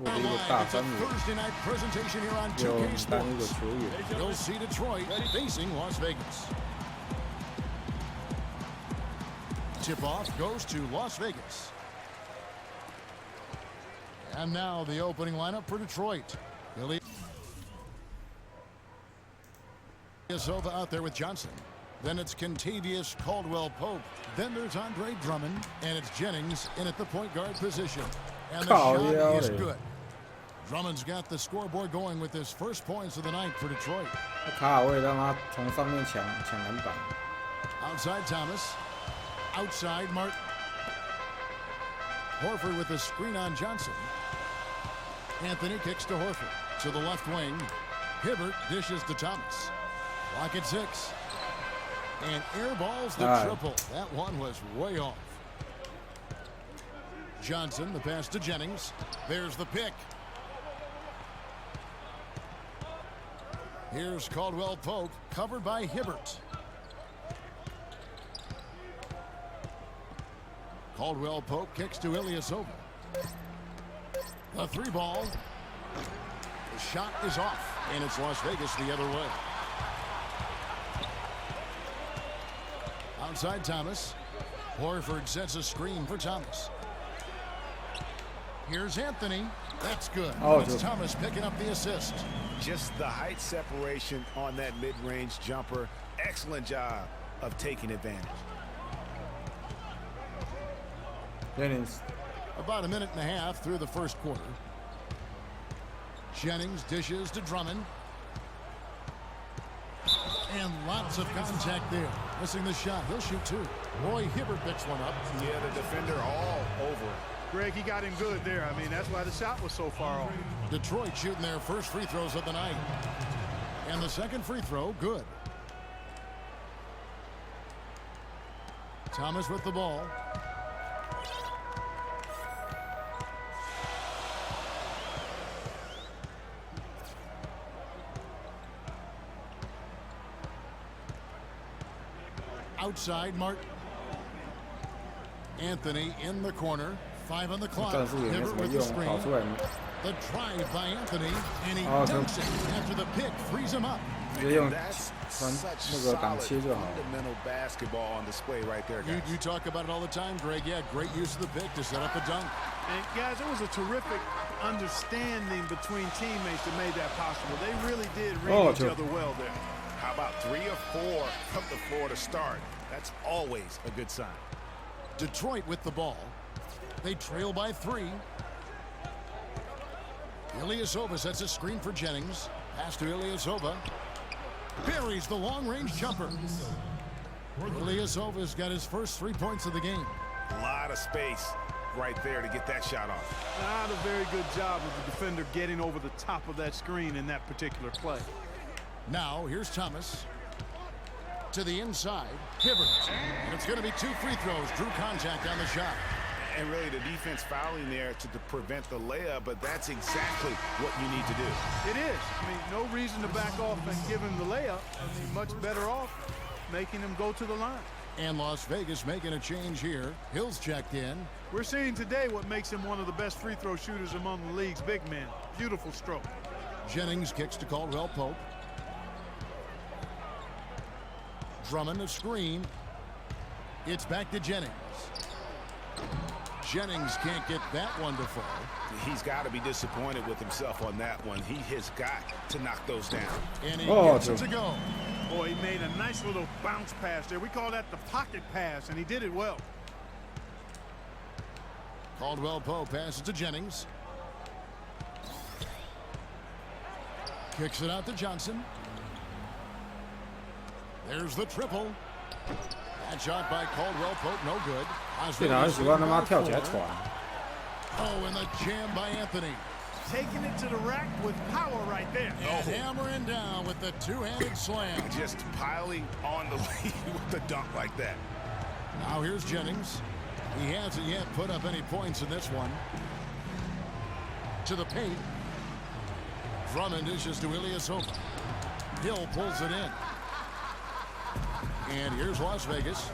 我的一个大三元， Thursday night presentation here on 有 2K 单一个 Sports. 球员。 You'll see Detroit facing Las Vegas. Tip-off goes to Las Vegas. And now the opening lineup for Detroit. Silva out there with Johnson. Then it's Kentavious Caldwell-Pope. Then there's Andre Drummond. And it's Jennings in at the point guard position. And the shot is good. Drummond's got the scoreboard going with his first points of the night for Detroit. 卡尔卫让他从上面抢篮板。 Outside Thomas. Outside Martin. Horford with the screen on Johnson. Anthony kicks to Horford. To the left wing. Hibbert dishes to Thomas. Lock at 6. And airballs the triple. That one was way off. Johnson, the pass to Jennings. There's the pick. Here's Caldwell-Pope, covered by Hibbert. Caldwell-Pope kicks to Ilyasova. The three ball. The shot is off, and it's Las Vegas the other way. Outside Thomas. Horford sets a screen for Thomas. Here's Anthony. That's good. It's Thomas picking up the assist. Just the height separation on that mid-range jumper. Excellent job of taking advantage. Jennings. About a minute and a half through the first quarter. Jennings dishes to Drummond. And lots of contact there. Missing the shot. He'll shoot two. Roy Hibbert picks one up. Yeah, the defender all over it. Greg, he got him good there. I mean, that's why the shot was so far off. Detroit shooting their first free throws of the night. And the second free throw, good. Thomas with the ball. Outside, Martin. Anthony in the corner. 5 on the clock. Hibbert with the screen. The drive by Anthony, and he dunks it after the pick frees him up. That's such solid fundamental basketball on display right there, guys. You talk about it all the time, Greg. Yeah, great use of the pick to set up the dunk. And guys, it was a terrific understanding between teammates that made that possible. They really did read each other well there. How about 3 or 4 from the floor to start? That's always a good sign. Detroit with the ball. They trail by 3. Ilyasova sets a screen for Jennings. Pass to Ilyasova. Buries the long-range jumper. Ilyasova's got his first 3 points of the game. A lot of space right there to get that shot off. Not a very good job of the defender getting over the top of that screen in that particular play. Now, here's Thomas. To the inside, Hibbert. And it's going to be 2 free throws. Drew contact on the shot. And really the defense fouling there to prevent the layup, but that's exactly what you need to do. It is. I mean, no reason to back off and give him the layup. He's much better off making him go to the line. And Las Vegas making a change here. Hill's checked in. We're seeing today what makes him one of the best free throw shooters among the league's big men. Beautiful stroke. Jennings kicks to Caldwell-Pope. Drummond a screen. It's back to Jennings. Jennings can't get that one to fall. He's got to be disappointed with himself on that one. He has got to knock those down. And he gets it to go. Boy, he made a nice little bounce pass there. We call that the pocket pass, and he did it well. Caldwell-Pope passes to Jennings. Kicks it out to Johnson. There's the triple. That shot by Caldwell-Pope, no good. 电脑很喜欢他妈跳起来传。 Oh, and the jam by Anthony. Taking it to the rack with power right there. And hammering down with the two-handed slam. Just piling on the lead with the dunk like that. Now here's Jennings. He hasn't yet put up any points in this one. To the paint. Drummond dishes to Ilyasova. Hill pulls it in. And here's Las Vegas.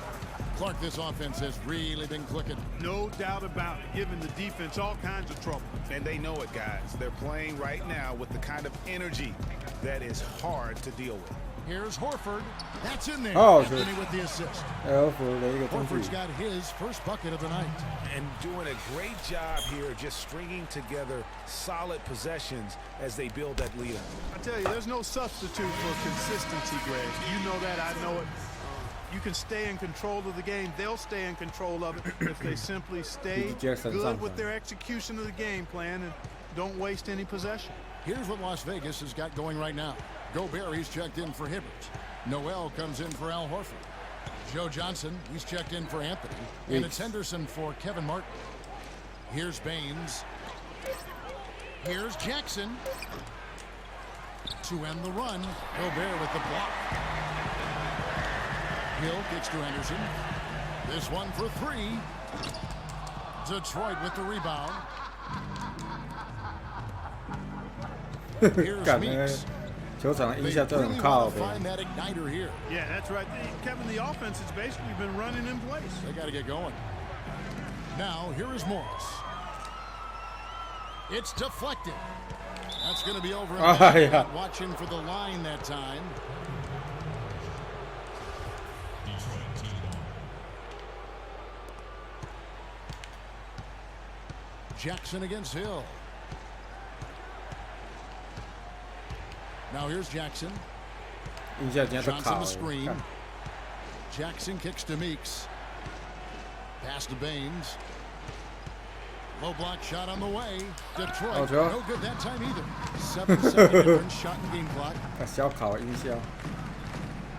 Clark, this offense has really been clicking. No doubt about it, giving the defense all kinds of trouble. And they know it, guys. They're playing right now with the kind of energy that is hard to deal with. Here's Horford. That's in there. Oh, Anthony with the assist. Horford's got his first bucket of the night. And doing a great job here just stringing together solid possessions as they build that lead. I tell you, there's no substitute for consistency, Greg. You know that, I know it. You can stay in control of the game. They'll stay in control of it if they simply stay good with their execution of the game plan and don't waste any possession. Here's what Las Vegas has got going right now. Gobert, he's checked in for Hibbert. Noel comes in for Al Horford. Joe Johnson, he's checked in for Anthony. And it's Henderson for Kevin Martin. Here's Baines. Here's Jackson. To end the run, Gobert with the block. Hill kicks to Henderson. This one for three. Detroit with the rebound. Here's Meeks. 球场的音效真的很靠北。 Yeah, that's right. Kevin, the offense has basically been running in place. They got to get going. Now, here is Morris. It's deflected. That's going to be over. Yeah. Watching for the line that time. Jackson against Hill. Now here's Jackson. Johnson the screen. Jackson kicks to Meeks. Pass to Baines. Low block shot on the way. Detroit. No good that time either. 7-second difference shot in game clock.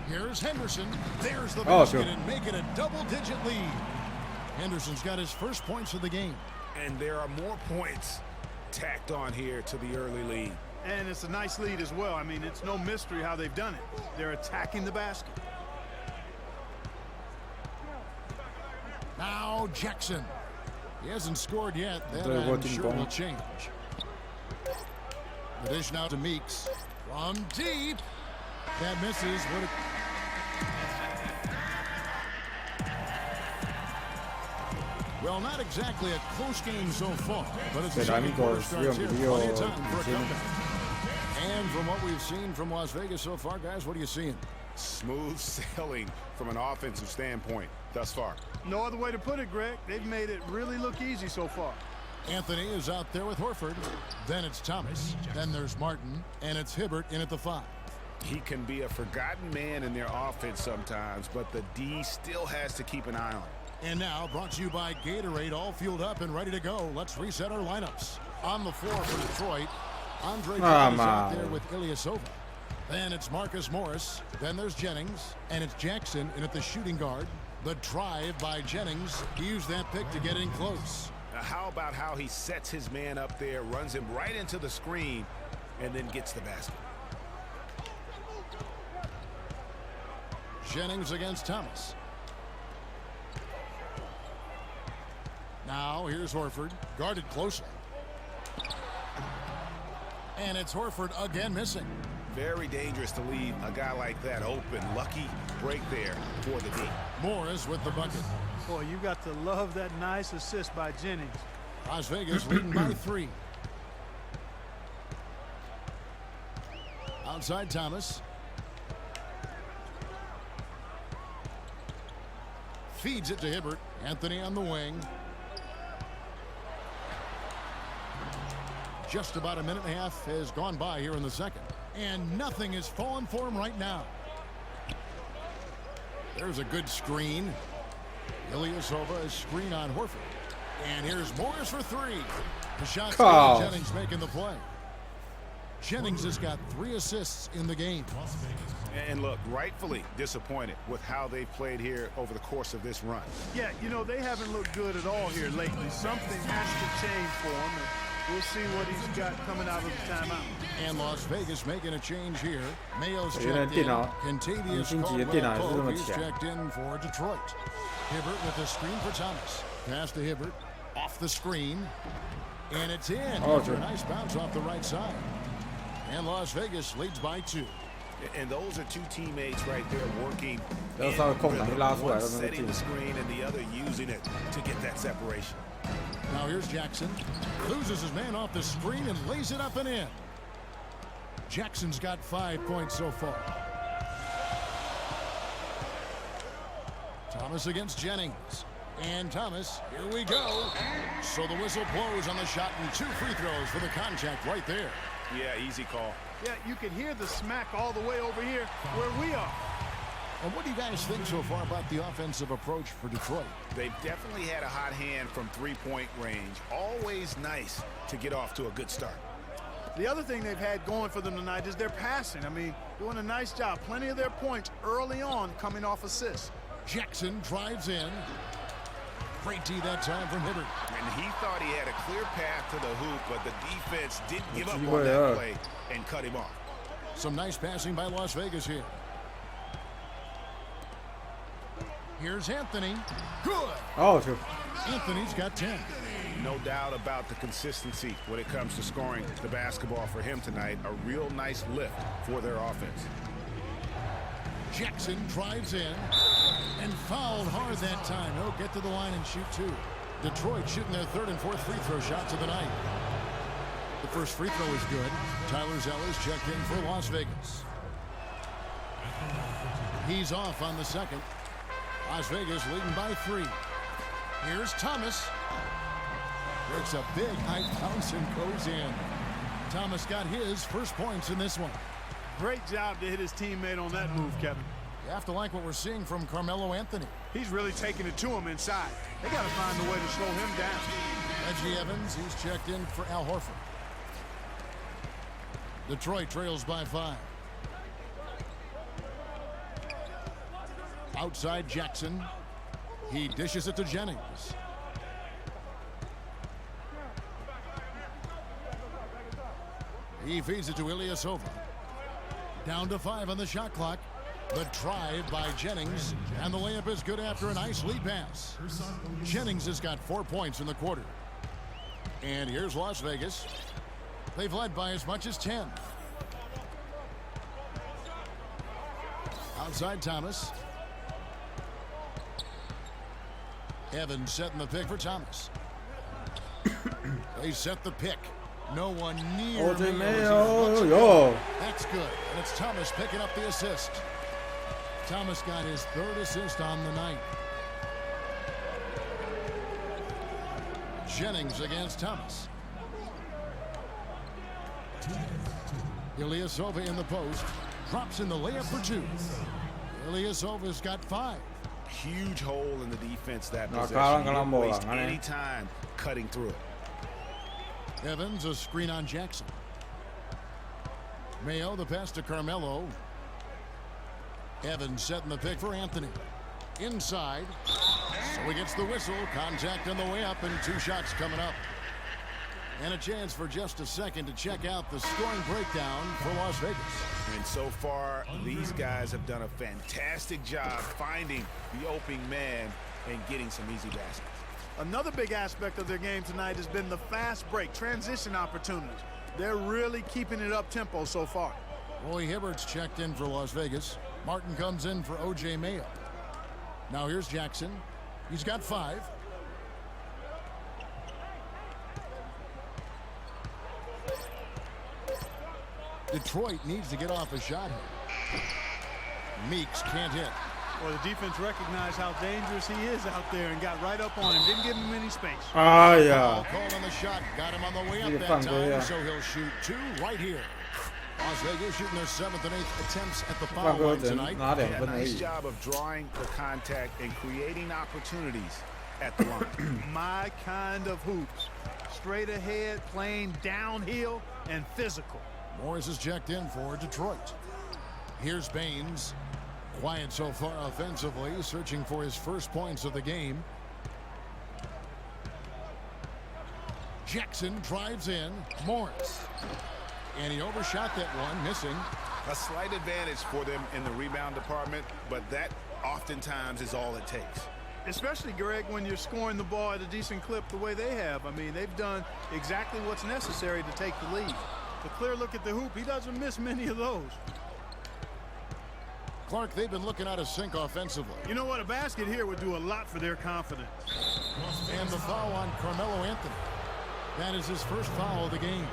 Here's Henderson. There's the basket and make it a double-digit lead. Henderson's got his first points of the game. And there are more points tacked on here to the early lead. And it's a nice lead as well. I mean, it's no mystery how they've done it. They're attacking the basket. Now Jackson. He hasn't scored yet. That I'm sure will change. The dish now to Meeks. From deep. That misses. Well, not exactly a close game so far, but it's a second quarter starts here. Plenty of time for a comeback. And from what we've seen from Las Vegas so far, guys, what are you seeing? Smooth sailing from an offensive standpoint thus far. No other way to put it, Greg. They've made it really look easy so far. Anthony is out there with Horford. Then it's Thomas. Then there's Martin. And it's Hibbert in at the 5. He can be a forgotten man in their offense sometimes, but the D still has to keep an eye on him. And now, brought to you by Gatorade, all fueled up and ready to go. Let's reset our lineups. On the floor for Detroit, Andre Drummond is out there with Ilyasova. Then it's Marcus Morris. Then there's Jennings. And it's Jackson in at the shooting guard. The drive by Jennings. He used that pick to get in close. Now, how about how he sets his man up there, runs him right into the screen, and then gets the basket. Jennings against Thomas. Now here's Horford, guarded closely. And it's Horford again missing. Very dangerous to leave a guy like that open. Lucky break there for the D. Morris with the bucket. Boy, you got to love that nice assist by Jennings. Las Vegas leading by 3. Outside Thomas. Feeds it to Hibbert. Anthony on the wing. Just about a minute and a half has gone by here in the second. And nothing is falling for him right now. There's a good screen. Ilyasova is screen on Horford. And here's Morris for 3. The shot's good. Jennings making the play. Jennings has got 3 assists in the game. And look, rightfully disappointed with how they've played here over the course of this run. Yeah, you know, they haven't looked good at all here lately. Something has to change for them. We'll see what he's got coming out of the timeout. And Las Vegas making a change here. Mayo's checked in. Contavious Caldwell-Pope, he's checked in for Detroit. Hibbert with the screen for Thomas. Pass to Hibbert. Off the screen. And it's in. After a nice bounce off the right side. And Las Vegas leads by 2. And those are two teammates right there working. 然后稍微空档就拉出来， One 让那个 setting 进 the。screen and the other using it to get that separation. Now here's Jackson. Loses his man off the screen and lays it up and in. Jackson's got 5 points so far. Thomas against Jennings. And Thomas, here we go. So the whistle blows on the shot and 2 free throws for the contact right there. Yeah, easy call. Yeah, you can hear the smack all the way over here where we are. And what do you guys think so far about the offensive approach for Detroit? They've definitely had a hot hand from three-point range. Always nice to get off to a good start. The other thing they've had going for them tonight is their passing. I mean, doing a nice job. Plenty of their points early on coming off assists. Jackson drives in. Great D that time from Hibbert. And he thought he had a clear path to the hoop, but the defense didn't give up Yeah. on that play and cut him off. Some nice passing by Las Vegas here. Here's Anthony. Good. Oh, sure. Anthony's got 10. No doubt about the consistency when it comes to scoring the basketball for him tonight. A real nice lift for their offense. Jackson drives in and fouled hard that time. He'll get to the line and shoot 2. Detroit shooting their 3rd and 4th free throw shots of the night. The first free throw is good. Tyler Zeller's checked in for Las Vegas. He's off on the second. Las Vegas leading by 3. Here's Thomas. Breaks a big high bounce and goes in. Thomas got his first points in this one. Great job to hit his teammate on that move, Kevin. You have to like what we're seeing from Carmelo Anthony. He's really taking it to him inside. They got to find a way to slow him down. Reggie Evans, he's checked in for Al Horford. Detroit trails by 5. Outside Jackson. He dishes it to Jennings. He feeds it to Ilyasova. Down to 5 on the shot clock. The drive by Jennings, and the layup is good after a nice lead pass. Jennings has got 4 points in the quarter. And here's Las Vegas. They've led by as much as 10. Outside Thomas. Evans setting the pick for Thomas. They set the pick. No one near. OJ Mayo, yo. That's good. And it's Thomas picking up the assist. Thomas got his 3rd assist on the night. Jennings against Thomas. Ilyasova in the post. Drops in the layup for 2. Ilyasova's got 5. Huge hole in the defense that No, possession. kailangan He lang didn't bola, waste ano any eh. time cutting through it. Evans, a screen on Jackson. Mayo, the pass to Carmelo. Evans setting the pick for Anthony. Inside. So he gets the whistle. Contact on the way up and 2 shots coming up. And a chance for just a second to check out the scoring breakdown for Las Vegas. And so far, these guys have done a fantastic job finding the opening man and getting some easy baskets. Another big aspect of their game tonight has been the fast break, transition opportunities. They're really keeping it up tempo so far. Roy Hibbert's checked in for Las Vegas. Martin comes in for O.J. Mayo. Now here's Jackson. He's got 5. Detroit needs to get off a shot here. Meeks can't hit. Well, the defense recognized how dangerous he is out there and got right up on him. Didn't give him any space. Ah, yeah. Called on the shot. Got him on the way up Yeah, that fun, time, yeah. so he'll shoot 2 right here. Las Vegas shooting their 7th and 8th attempts at the 放 foul 歌 line 只 tonight. 拿2 Yeah, 分而 nice 已。 job of drawing the contact and creating opportunities at the line. My kind of hoops. Straight ahead, playing downhill, and physical. Morris is checked in for Detroit. Here's Baines. Quiet so far offensively, searching for his first points of the game. Jackson drives in. Morris. And he overshot that one, missing. A slight advantage for them in the rebound department, but that oftentimes is all it takes. Especially, Greg, when you're scoring the ball at a decent clip the way they have. I mean, they've done exactly what's necessary to take the lead. A clear look at the hoop. He doesn't miss many of those. Clark, they've been looking out of sync offensively. You know what? A basket here would do a lot for their confidence. And the foul on Carmelo Anthony. That is his first foul of the game.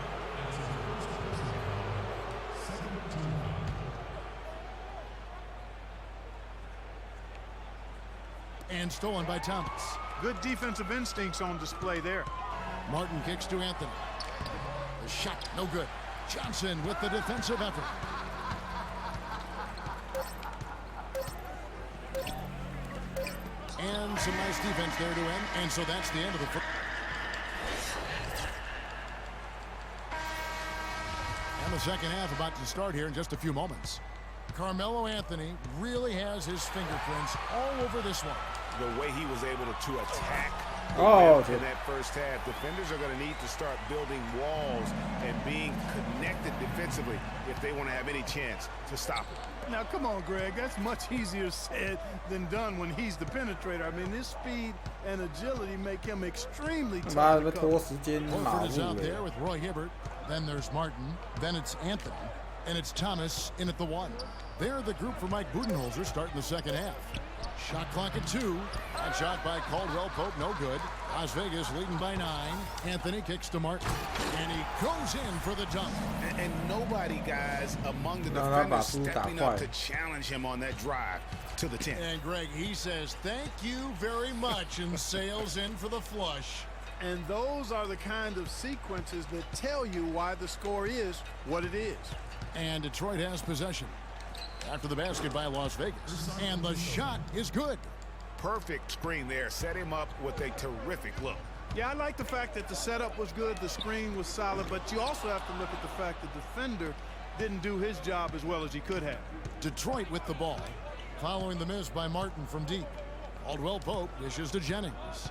And stolen by Thomas. Good defensive instincts on display there. Martin kicks to Anthony. The shot, no good. Johnson with the defensive effort. And some nice defense there to end. And so that's the end of the first. And the second half about to start here in just a few moments. Carmelo Anthony really has his fingerprints all over this one. The way he was able to attack in that first half. Defenders are going to need to start building walls and being connected defensively if they want to have any chance to stop it. Now, come on, Greg. That's much easier said than done when he's the penetrator. I mean, his speed and agility make him extremely tough to cover. Horford is out there with Roy Hibbert. Then there's Martin. Then it's Anthony. And it's Thomas in at the 1. They're the group for Mike Budenholzer starting the second half. Shot clock at 2. That shot by Caldwell Pope, no good. Las Vegas leading by 9. Anthony kicks to Martin. And he goes in for the dunk. And nobody, guys, among the defenders stepping up to challenge him on that drive to the 10. And Greg, he says, thank you very much, and sails in for the flush. And those are the kind of sequences that tell you why the score is what it is. And Detroit has possession. After the basket by Las Vegas. And the shot is good. Perfect screen there. Set him up with a terrific look. Yeah, I like the fact that the setup was good, the screen was solid, but you also have to look at the fact the defender didn't do his job as well as he could have. Detroit with the ball. Following the miss by Martin from deep. Caldwell Pope dishes to Jennings.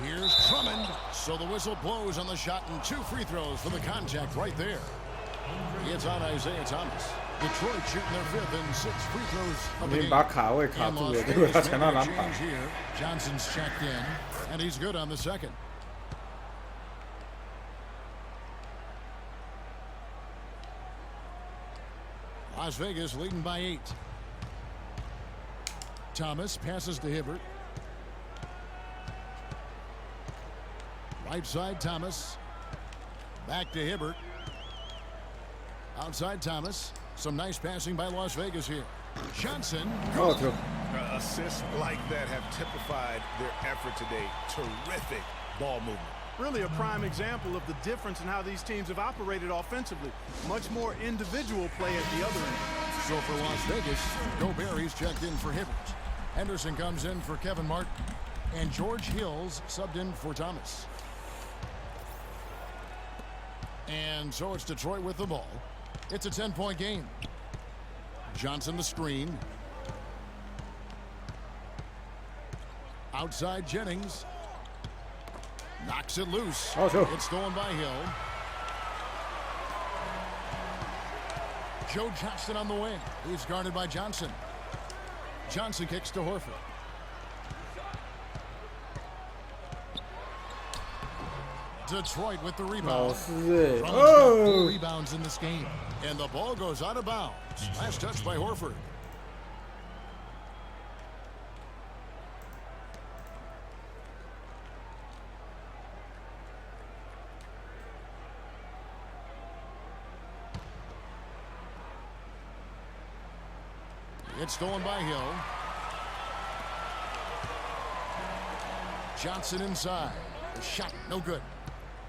Here's Drummond. So the whistle blows on the shot and 2 free throws for the contact right there. It's on Isaiah Thomas. Detroit shooting their 5th and 6 free throws of the game. Change here. Johnson's checked in, and he's good on the second. Las Vegas leading by 8. Thomas passes to Hibbert. Right side, Thomas. Back to Hibbert. Outside, Thomas. Some nice passing by Las Vegas here. Johnson. Assists like that have typified their effort today. Terrific ball movement. Really a prime example of the difference in how these teams have operated offensively. Much more individual play at the other end. So for Las Vegas, Gobert checked in for Hibbert. Henderson comes in for Kevin Martin. And George Hills subbed in for Thomas. And so it's Detroit with the ball. It's a 10-point game. Johnson the screen. Outside Jennings. Knocks it loose. It's stolen by Hill. Joe Johnston on the wing. He's guarded by Johnson. Johnson kicks to Horford. Detroit with the rebound. Oh. Rebounds in this game. And the ball goes out of bounds. Last touch by Horford. It's stolen by Hill. Johnson inside. The shot, no good.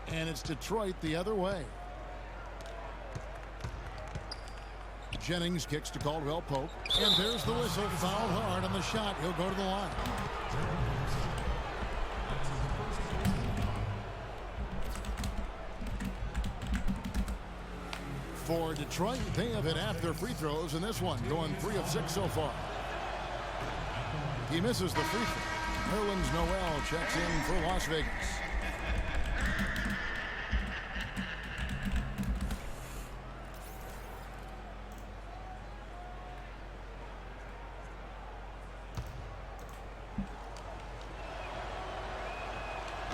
And it's Detroit the other way. Jennings kicks to Caldwell Pope. And there's the whistle. Fouled hard on the shot. He'll go to the line. For Detroit, they have hit half their free throws in this one, going 3 of 6 so far. He misses the free throw. Nerlens Noel checks in for Las Vegas.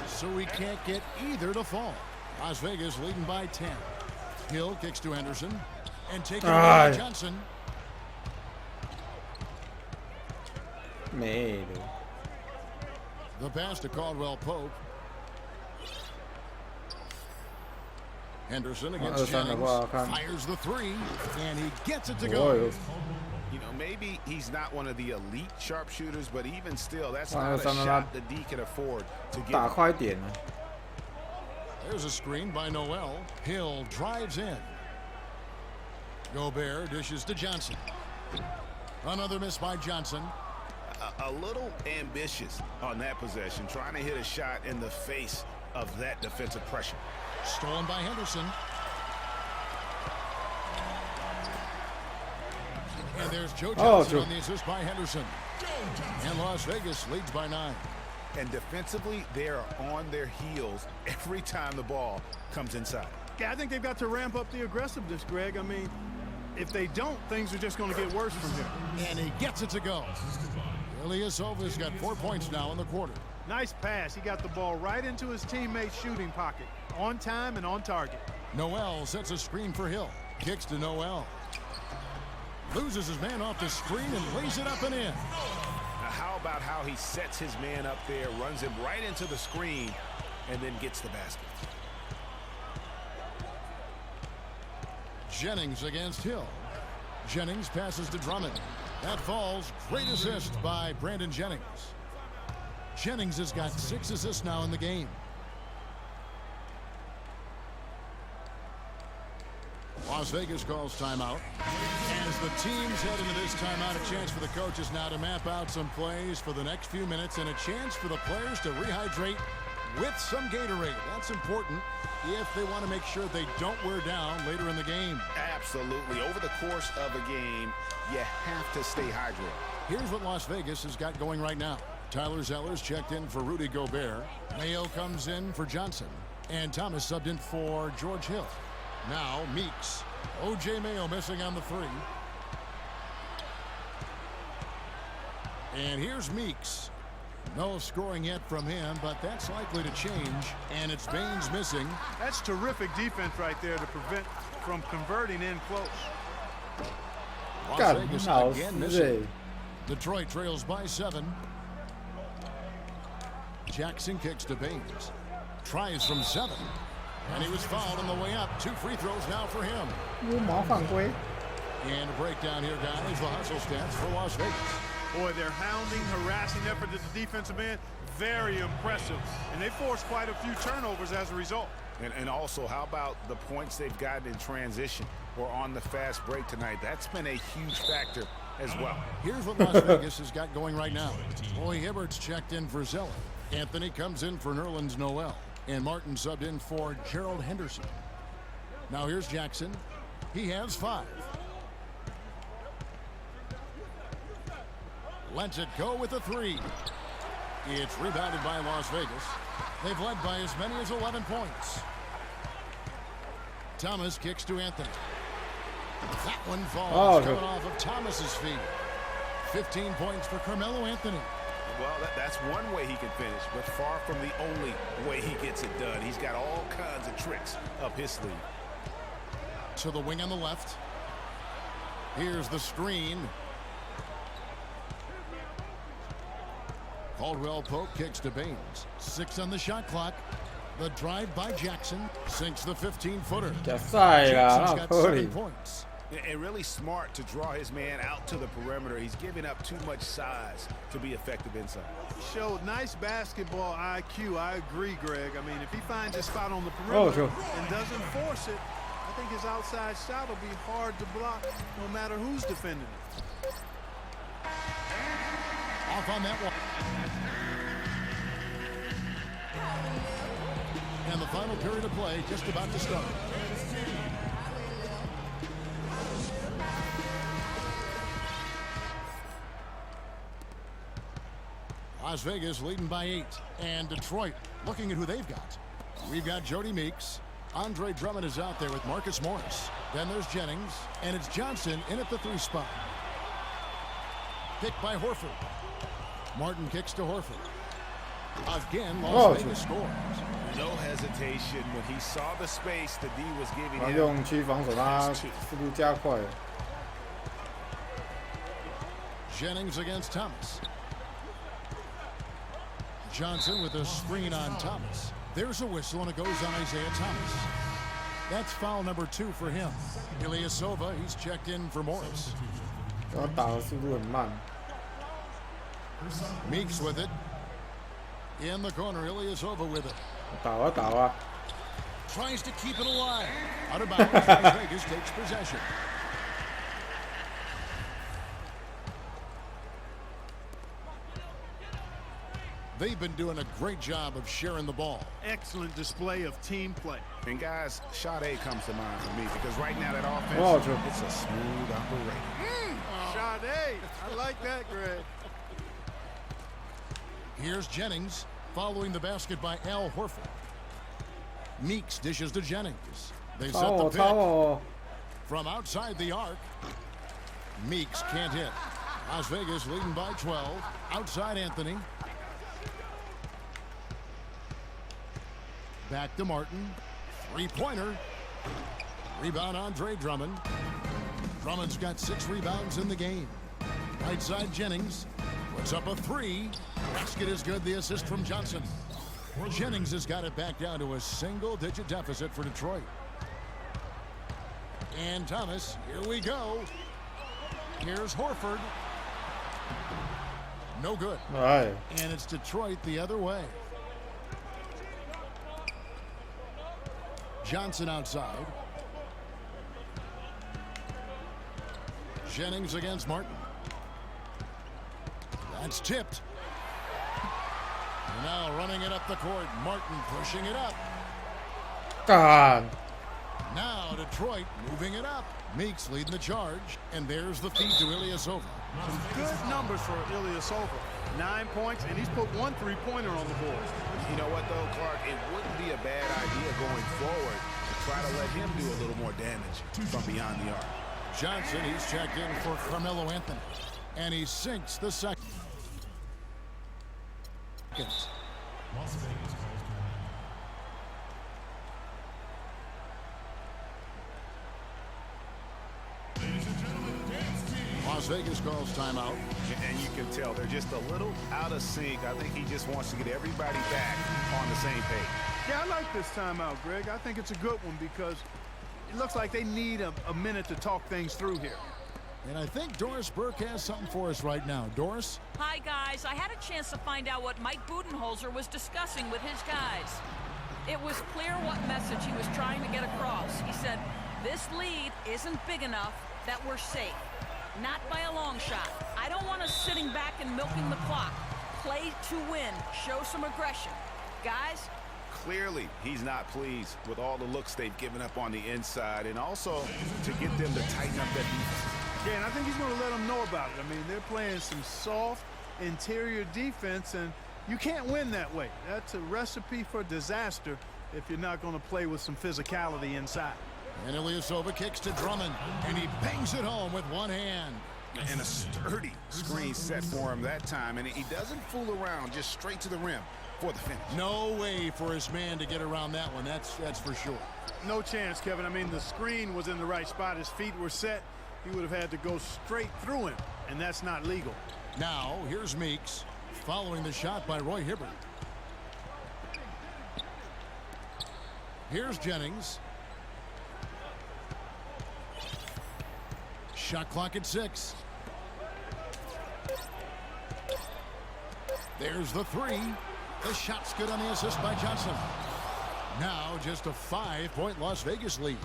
So we can't get either to fall. Las Vegas leading by 10. Hill kicks to Henderson. And taken away by Johnson. 没的。 The pass to Caldwell Pope. Henderson against Jennings. Fires the three. And he gets it to go. You know, maybe he's not one of the elite sharpshooters, but even still, that's not a shot that D can afford to get. 打快点啊！ There's a screen by Noel. Hill drives in. Gobert dishes to Johnson. Another miss by Johnson. A little ambitious on that possession, trying to hit a shot in the face of that defensive pressure. Stolen by Henderson. And there's Joe Johnson on the assist by Henderson. And Las Vegas leads by 9. And defensively, they are on their heels every time the ball comes inside. Yeah, I think they've got to ramp up the aggressiveness, Greg. I mean, if they don't, things are just going to get worse from here. And he gets it to go. Ilyasova's got 4 points now in the quarter. Nice pass. He got the ball right into his teammate's shooting pocket. On time and on target. Noel sets a screen for Hill. Kicks to Noel. Loses his man off the screen and lays it up and in. Now how about how he sets his man up there, runs him right into the screen, and then gets the basket. Jennings against Hill. Jennings passes to Drummond. That falls. Great assist by Brandon Jennings. Jennings has got 6 assists now in the game. Las Vegas calls timeout. As the teams head into this timeout, a chance for the coaches now to map out some plays for the next few minutes and a chance for the players to rehydrate with some Gatorade. That's important if they want to make sure they don't wear down later in the game. Absolutely. Over the course of a game, you have to stay hydrated. Here's what Las Vegas has got going right now. Tyler Zeller's checked in for Rudy Gobert. Mayo comes in for Johnson. And Thomas subbed in for George Hill. Now Meeks. O.J. Mayo missing on the 3. And here's Meeks. No scoring yet from him, but that's likely to change. And it's Baines missing. That's terrific defense right there to prevent from converting in close. Las Vegas again missing. Detroit trails by 7. Jackson kicks to Baines. Tries from 7. And he was fouled on the way up. 2 free throws now for him. 乌毛犯规。 And a breakdown here, guys. The hustle stats for Las Vegas. Boy, their hounding, harassing effort at the defensive end, very impressive. And they forced quite a few turnovers as a result. And also, how about the points they've gotten in transition or on the fast break tonight? That's been a huge factor as well. Here's what Las Vegas has got going right now. Roy Hibbert's checked in for Zeller. Anthony comes in for Nerlens Noel. And Martin subbed in for Gerald Henderson. Now here's Jackson. He has 5. Lets it go with a 3. It's rebounded by Las Vegas. They've led by as many as 11 points. Thomas kicks to Anthony. That one falls coming off of Thomas's feet. 15 points for Carmelo Anthony. Well, that's one way he can finish, but far from the only way he gets it done. He's got all kinds of tricks up his sleeve. To the wing on the left. Here's the screen. Caldwell Pope kicks to Baines. 6 on the shot clock. The drive by Jackson sinks the 15-footer. Jackson's got 7 points. And really smart to draw his man out to the perimeter. He's giving up too much size to be effective inside. Showed nice basketball IQ. I agree, Greg. I mean, if he finds a spot on the perimeter and doesn't force it, I think his outside shot will be hard to block no matter who's defending it. Off on that one. And the final period of play just about to start. Las Vegas leading by 8. And Detroit looking at who they've got. We've got Jody Meeks. Andre Drummond is out there with Marcus Morris. Then there's Jennings. And it's Johnson in at the 3 spot. Picked by Horford. Martin kicks to Horford. Again, Las Vegas scores. No hesitation when he saw the space the D was giving 然后 him. 用区防守，让他速度加快。 Jennings against Thomas. Johnson with a screen on Thomas. There's a whistle, and it goes on Isaiah Thomas. That's foul number 2 for him. Ilyasova, he's checked in for Morris. 然后打的速度很慢。 Meeks with it. In the corner, Ilyasova with it. 打啊打啊！ Tries to keep it alive. Out of bounds, Las Vegas takes possession. They've been doing a great job of sharing the ball. Excellent display of team play. And guys, shot A comes to mind for me because right now that Wow, offense, Joe. it's a smooth operation. Shot A. I like that, Greg. Here's Jennings following the basket by Al Horford. Meeks dishes to Jennings. They 抄 set the 我 pick 抄我！ from outside the arc. Meeks can't hit. Las Vegas leading by 12. Outside Anthony. Back to Martin. Three-pointer. Rebound Andre Drummond. Drummond's got 6 rebounds in the game. Right side Jennings. Puts up a 3. Basket is good. The assist from Johnson. Jennings has got it back down to a single-digit deficit for Detroit. And Thomas, here we go. Here's Horford. No good. 哎， And it's Detroit the other way. Johnson outside. Jennings against Martin. That's tipped. And now running it up the court. Martin pushing it up. 干！ Now Detroit moving it up. Meeks leading the charge. And there's the feed to Ilyasova. Some good numbers for Ilyasova. 9 points, and he's put 1 3-pointer on the board. You know what, though, Clark? It wouldn't be a bad idea going forward to try to let him do a little more damage from beyond the arc. Johnson, he's checked in for Carmelo Anthony. And he sinks the second. Las Vegas calls timeout. And you can tell they're just a little out of sync. I think he just wants to get everybody back on the same page. Yeah, I like this timeout, Greg. I think it's a good one because it looks like they need a minute to talk things through here. And I think Doris Burke has something for us right now. Doris? Hi, guys. I had a chance to find out what Mike Budenholzer was discussing with his guys. It was clear what message he was trying to get across. He said, this lead isn't big enough that we're safe. Not by a long shot. I don't want us sitting back and milking the clock. Play to win. Show some aggression. Guys, Clearly, he's not pleased with all the looks they've given up on the inside and also to get them to tighten up that defense. Yeah, and I think he's going to let them know about it. I mean, they're playing some soft interior defense, and you can't win that way. That's a recipe for disaster if you're not going to play with some physicality inside. And Ilyasova kicks to Drummond, and he bangs it home with one hand. And a sturdy screen set for him that time, and he doesn't fool around, just straight to the rim for the finish. No way for his man to get around that one, that's for sure. No chance, Kevin. I mean, the screen was in the right spot. His feet were set. He would have had to go straight through him, and that's not legal. Now, here's Meeks, following the shot by Roy Hibbert. Here's Jennings. Shot clock at 6. There's the 3. The shot's good on the assist by Johnson. Now just a 5-point Las Vegas lead.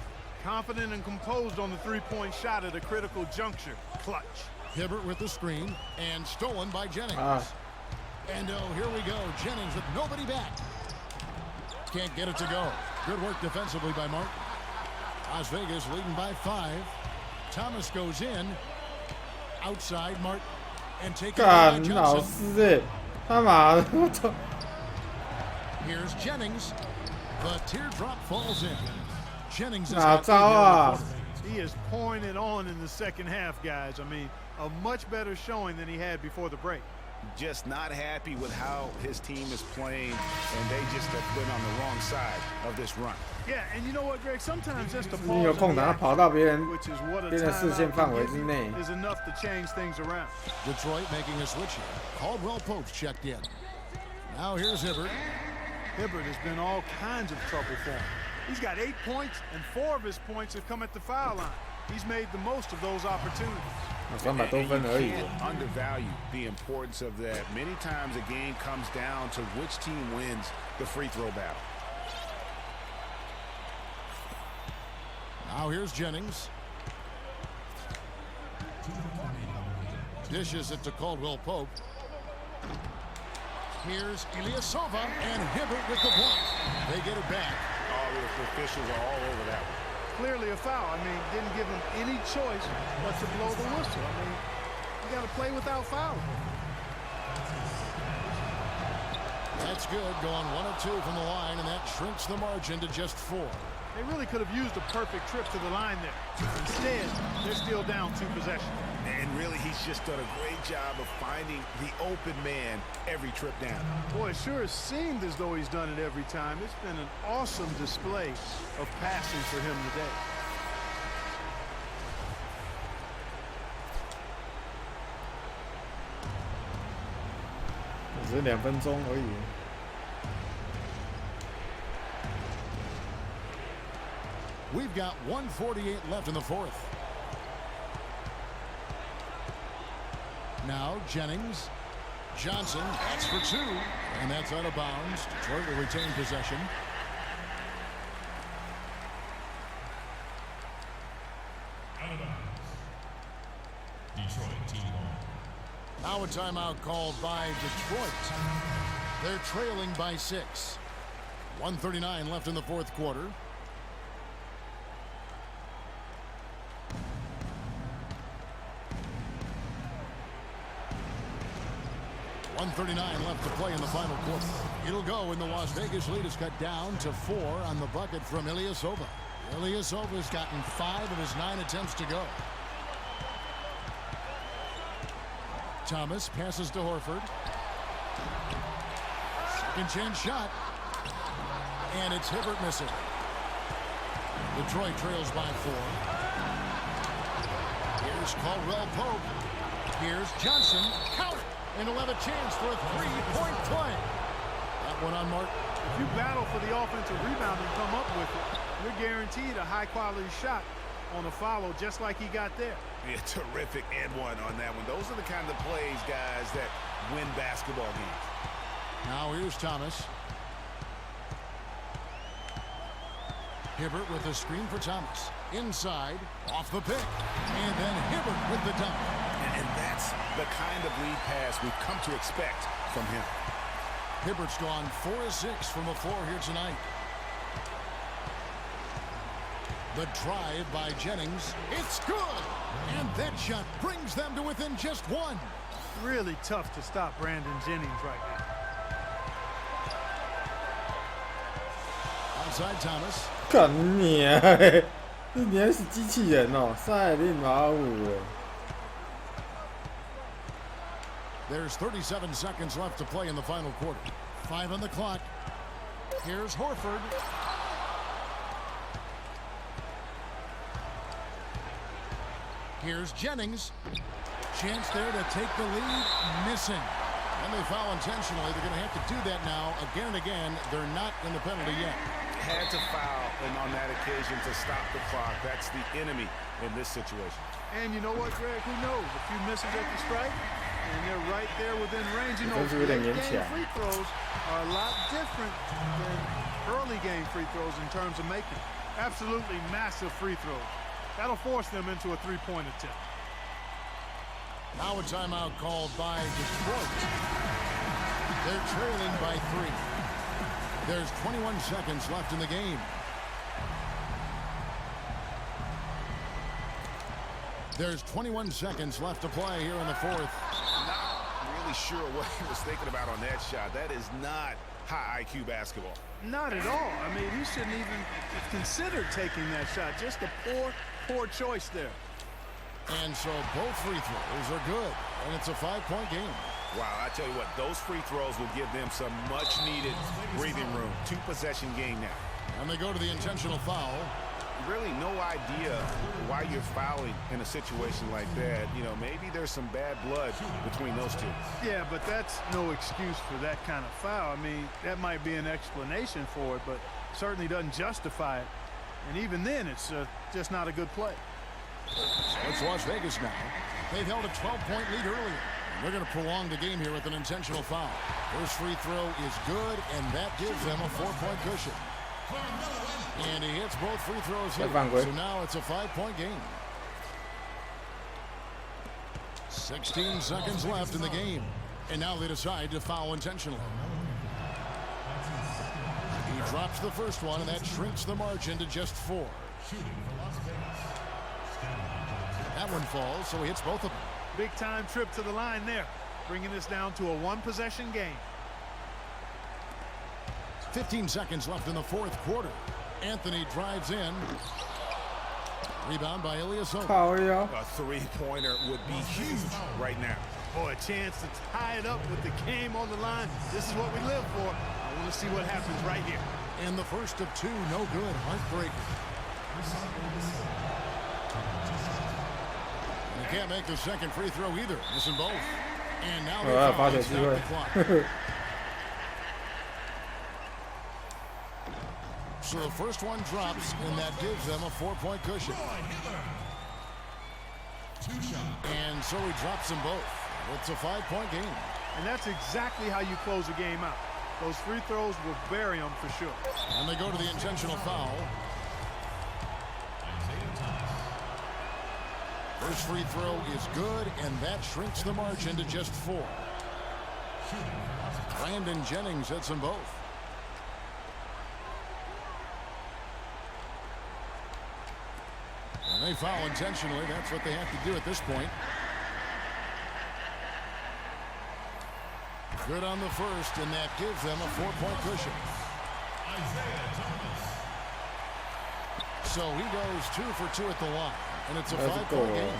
Confident and composed on the three-point shot at a critical juncture. Clutch. Hibbert with the screen and stolen by Jennings. And here we go. Jennings with nobody back. Can't get it to go. Good work defensively by Martin. Las Vegas leading by 5. Thomas goes in. Outside Martin. And taken by 干老 Johnson. 师，他妈的，我操！ Here's Jennings. The teardrop falls in. Jennings is 哪 got 招啊？ He is pouring it on in the second half, guys. I mean, a much better showing than he had before the break. just not happy with how his team is playing, and they just have been on the wrong side of this run. Yeah, and you know what, Greg? Sometimes just a 你有 pause 空档，他跑到别人 which is what a 别人视线 timeout 范围 can 之 give 内 you, is enough to change things around. Detroit making a switch here. Caldwell Pope's checked in. Now here's Hibbert. Hibbert has been all kinds of trouble for him. He's got 8 points, and 4 of his points have come at the foul line. He's made the most of those opportunities. 300多分而已。 Can't undervalue the importance of that. Many times a game comes down to which team wins the free throw battle. Now here's Jennings. Dishes it to Caldwell Pope. Here's Ilyasova and Hibbert with the block. They get it back. All the officials are all over that one. Clearly a foul. I mean, didn't give him any choice but to blow the whistle. I mean, you got to play without fouling. That's good, going 1 of 2 from the line, and that shrinks the margin to just 4. They really could have used a perfect trip to the line there. Instead, they're still down 2 possessions. And really, he's just done a great job of finding the open man every trip down. Boy, it sure has seemed as though he's done it every time. It's been an awesome display of passing for him today.只是2分钟而已。 We've got 1:48 left in the 4th. Now Jennings. Johnson, that's for 2, and that's out of bounds. Detroit will retain possession. Out of bounds. Detroit team ball. Now a timeout called by Detroit. They're trailing by 6. 1:39 left in the 4th quarter. .139 left to play in the final quarter. It'll go, and the Las Vegas lead is cut down to 4 on the bucket from Ilyasova. Ilyasova's gotten 5 of his 9 attempts to go. Thomas passes to Horford. Second chance shot. And it's Hibbert missing. Detroit trails by 4. Here's Caldwell Pope. Here's Johnson. Count! And he'll have a chance for a 3-point play. That one on Mark. If you battle for the offensive rebound and come up with it, you're guaranteed a high-quality shot on a follow just like he got there. Yeah, terrific and one on that one. Those are the kind of plays, guys, that win basketball games. Now here's Thomas. Hibbert with a screen for Thomas. Inside, off the pick. And then Hibbert with the dunk. And that's the kind of lead pass we've come to expect from him. Hibbert's gone 4 of 6 from the floor here tonight. The drive by Jennings. It's good! And that shot brings them to within just 1. Really tough to stop Brandon Jennings right now. Outside Thomas. 干你啊！你还是机器人哦，赛利马五。 There's 37 seconds left to play in the final quarter. 5 on the clock. Here's Horford. Here's Jennings. Chance there to take the lead. Missing. And they foul intentionally. They're going to have to do that now again and again. They're not in the penalty yet. Had to foul, and on that occasion to stop the clock. That's the enemy in this situation. And you know what, Greg? Who knows? A few misses at the strike, and they're right there within range. You know, late-game free throws are a lot different than early game free throws in terms of making absolutely massive free throws. That'll force them into a 3-point attempt. Now a timeout called by Detroit. They're trailing by 3. There's 21 seconds left in the game. There's 21 seconds left to play here in the 4th. Not really sure what he was thinking about on that shot. That is not high IQ basketball. Not at all. I mean, he shouldn't even have considered taking that shot. Just a poor choice there. And so both free throws are good. And it's a 5-point game. Wow, I tell you what, those free throws will give them some much-needed breathing room. 2-possession game now. And they go to the intentional foul. Really no idea why you're fouling in a situation like that. You know, maybe there's some bad blood between those two. Yeah, but that's no excuse for that kind of foul. I mean, that might be an explanation for it, but certainly doesn't justify it. And even then, it's just not a good play. So it's Las Vegas now. They've held a 12-point lead earlier. They're going to prolong the game here with an intentional foul. First free throw is good, and that gives them a 4-point cushion. And he hits both free throws here. So now it's a 5-point game. 16 seconds left in the game. And now they decide to foul intentionally. He drops the first one, and that shrinks the margin to just 4. That one falls, so he hits both of them. Big time trip to the line there, bringing this down to a 1-possession game. 15 seconds left in the fourth quarter. Anthony drives in. Rebound by Ilyasova. A three-pointer would be huge right now. Boy, a chance to tie it up with the game on the line. This is what we live for. I want to see what happens right here. And the first of 2, no good. Heartbreaker. He can't make the second free throw either. Missing both. And now they foul and stop the clock. So the first one drops, and that gives them a 4-point cushion. And so he drops them both. It's a 5-point game. And that's exactly how you close a game out. Those free throws will bury them for sure. And they go to the intentional foul. First free throw is good, and that shrinks the margin to just 4. Brandon Jennings hits them both. And they foul intentionally. That's what they have to do at this point. Good on the first, and that gives them a 4-point cushion. So he goes 2 for 2 at the line, and it's a 5-point game.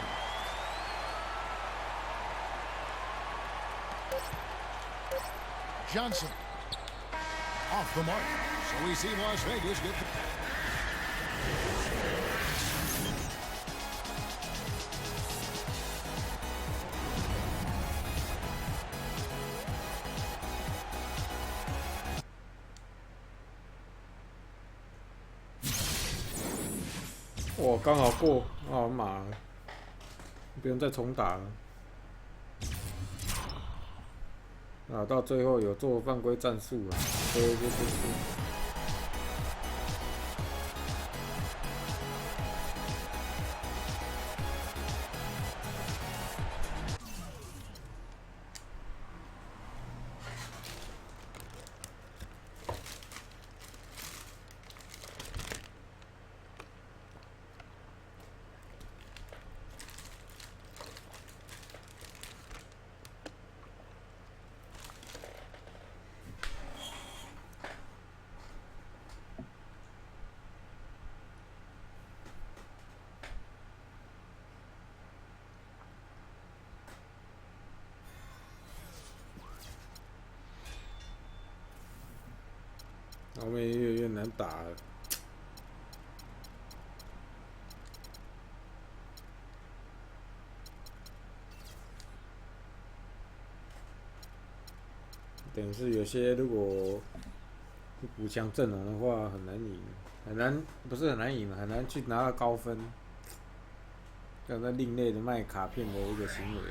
Johnson off the mark. So we see Las Vegas get the...哇，刚好过，啊妈，不用再重打了。啊，到最后有做犯规战术了，所以就不输。后面越来越难打了。等于是有些如果补强阵容的话，很难赢，很难不是很难赢，很难去拿到高分。这样在另类的卖卡片的一个行为。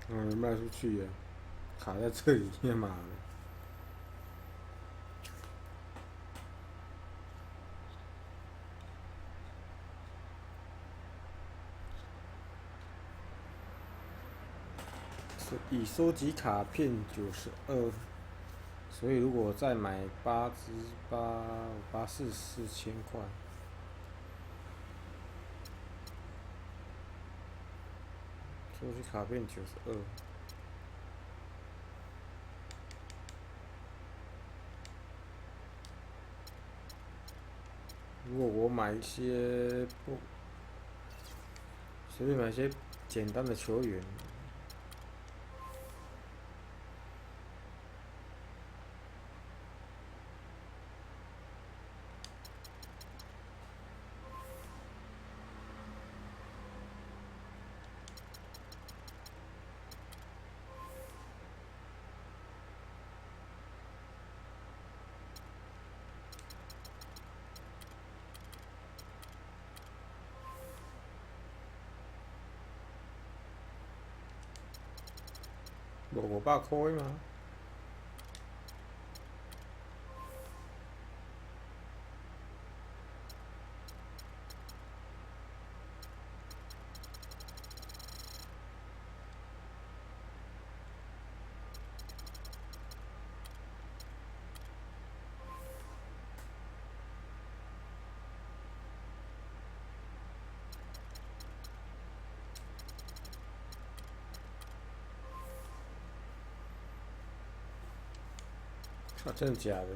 卖出去啊，卡在这里，妈的！已收集卡片92，所以如果再买8只8，4000块。收集卡片92。如果我买一些随便买一些简单的球员，500块嘛。真的假的？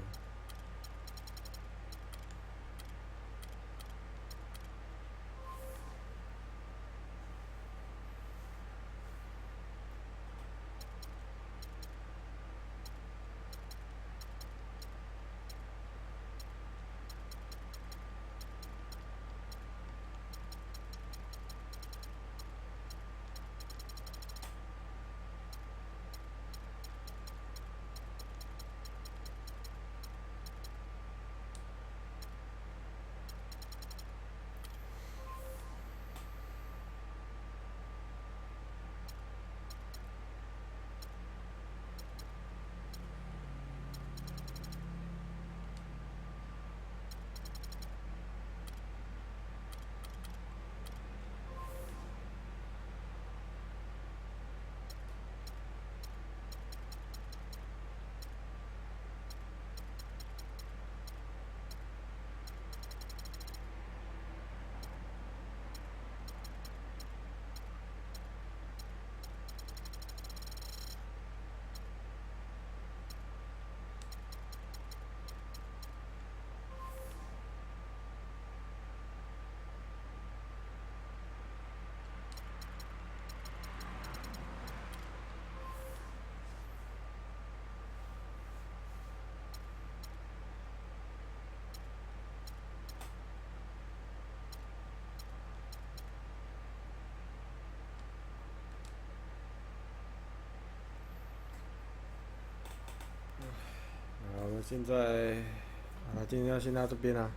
好，我们现在今天要先到这边啦，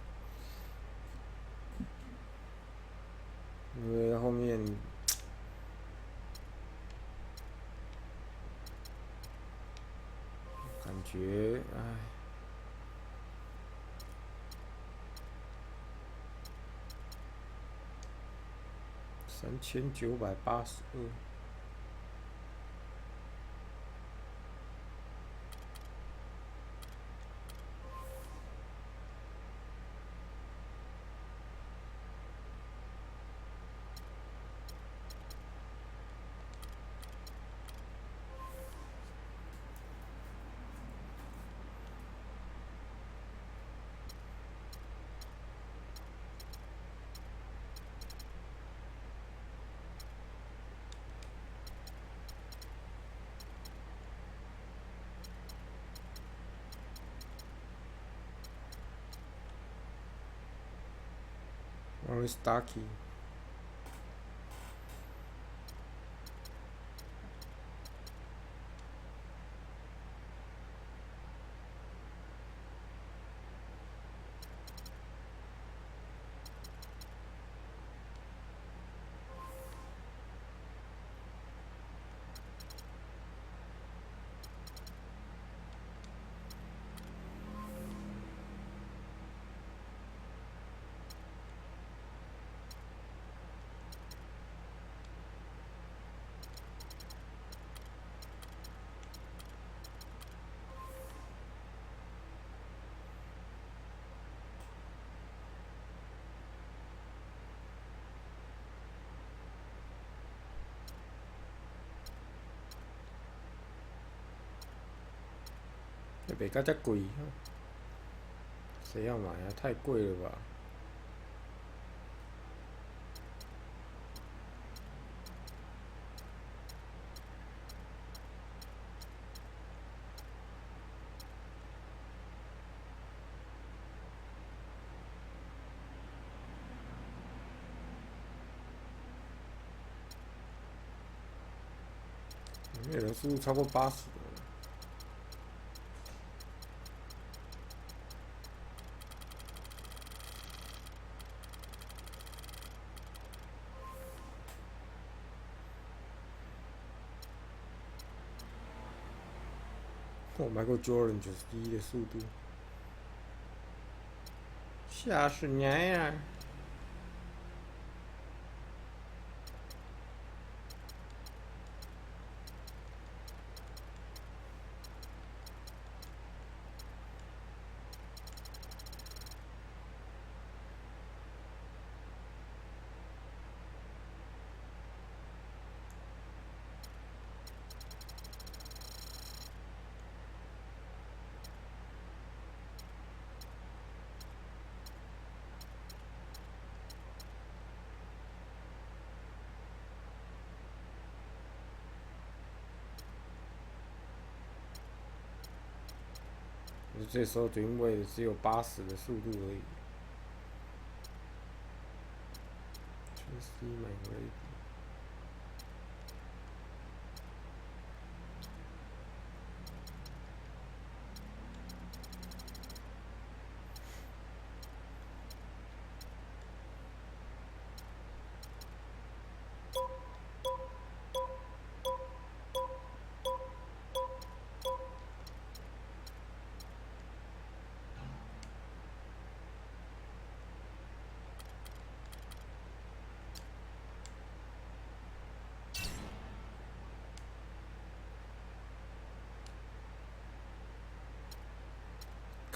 因为后面感觉3982。Orange Ducky。袂到遮贵，谁要买啊？太贵了吧！没有人速度超过80的。Michael Jordan 91的速度，吓死人呀！这时候准备的只有80的速度而已。Just my ready。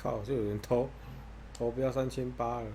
靠！就有人投标3800了。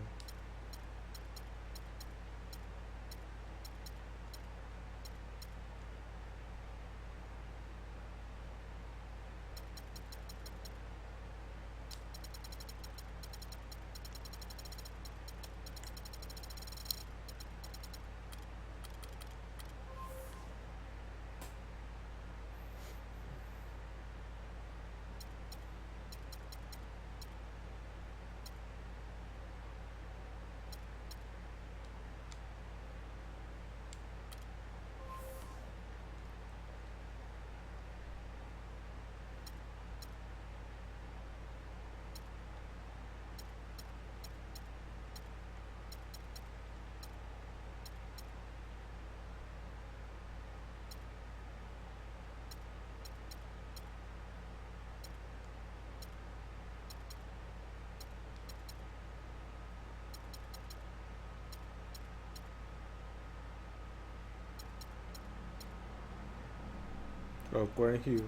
Grand Hill。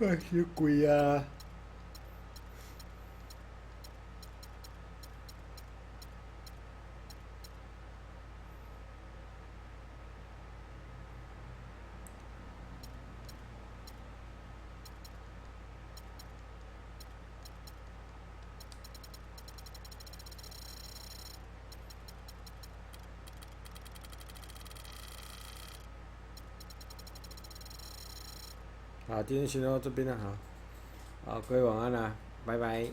那些鬼啊！好，今天先到这边了，好，各位晚安啦，拜拜。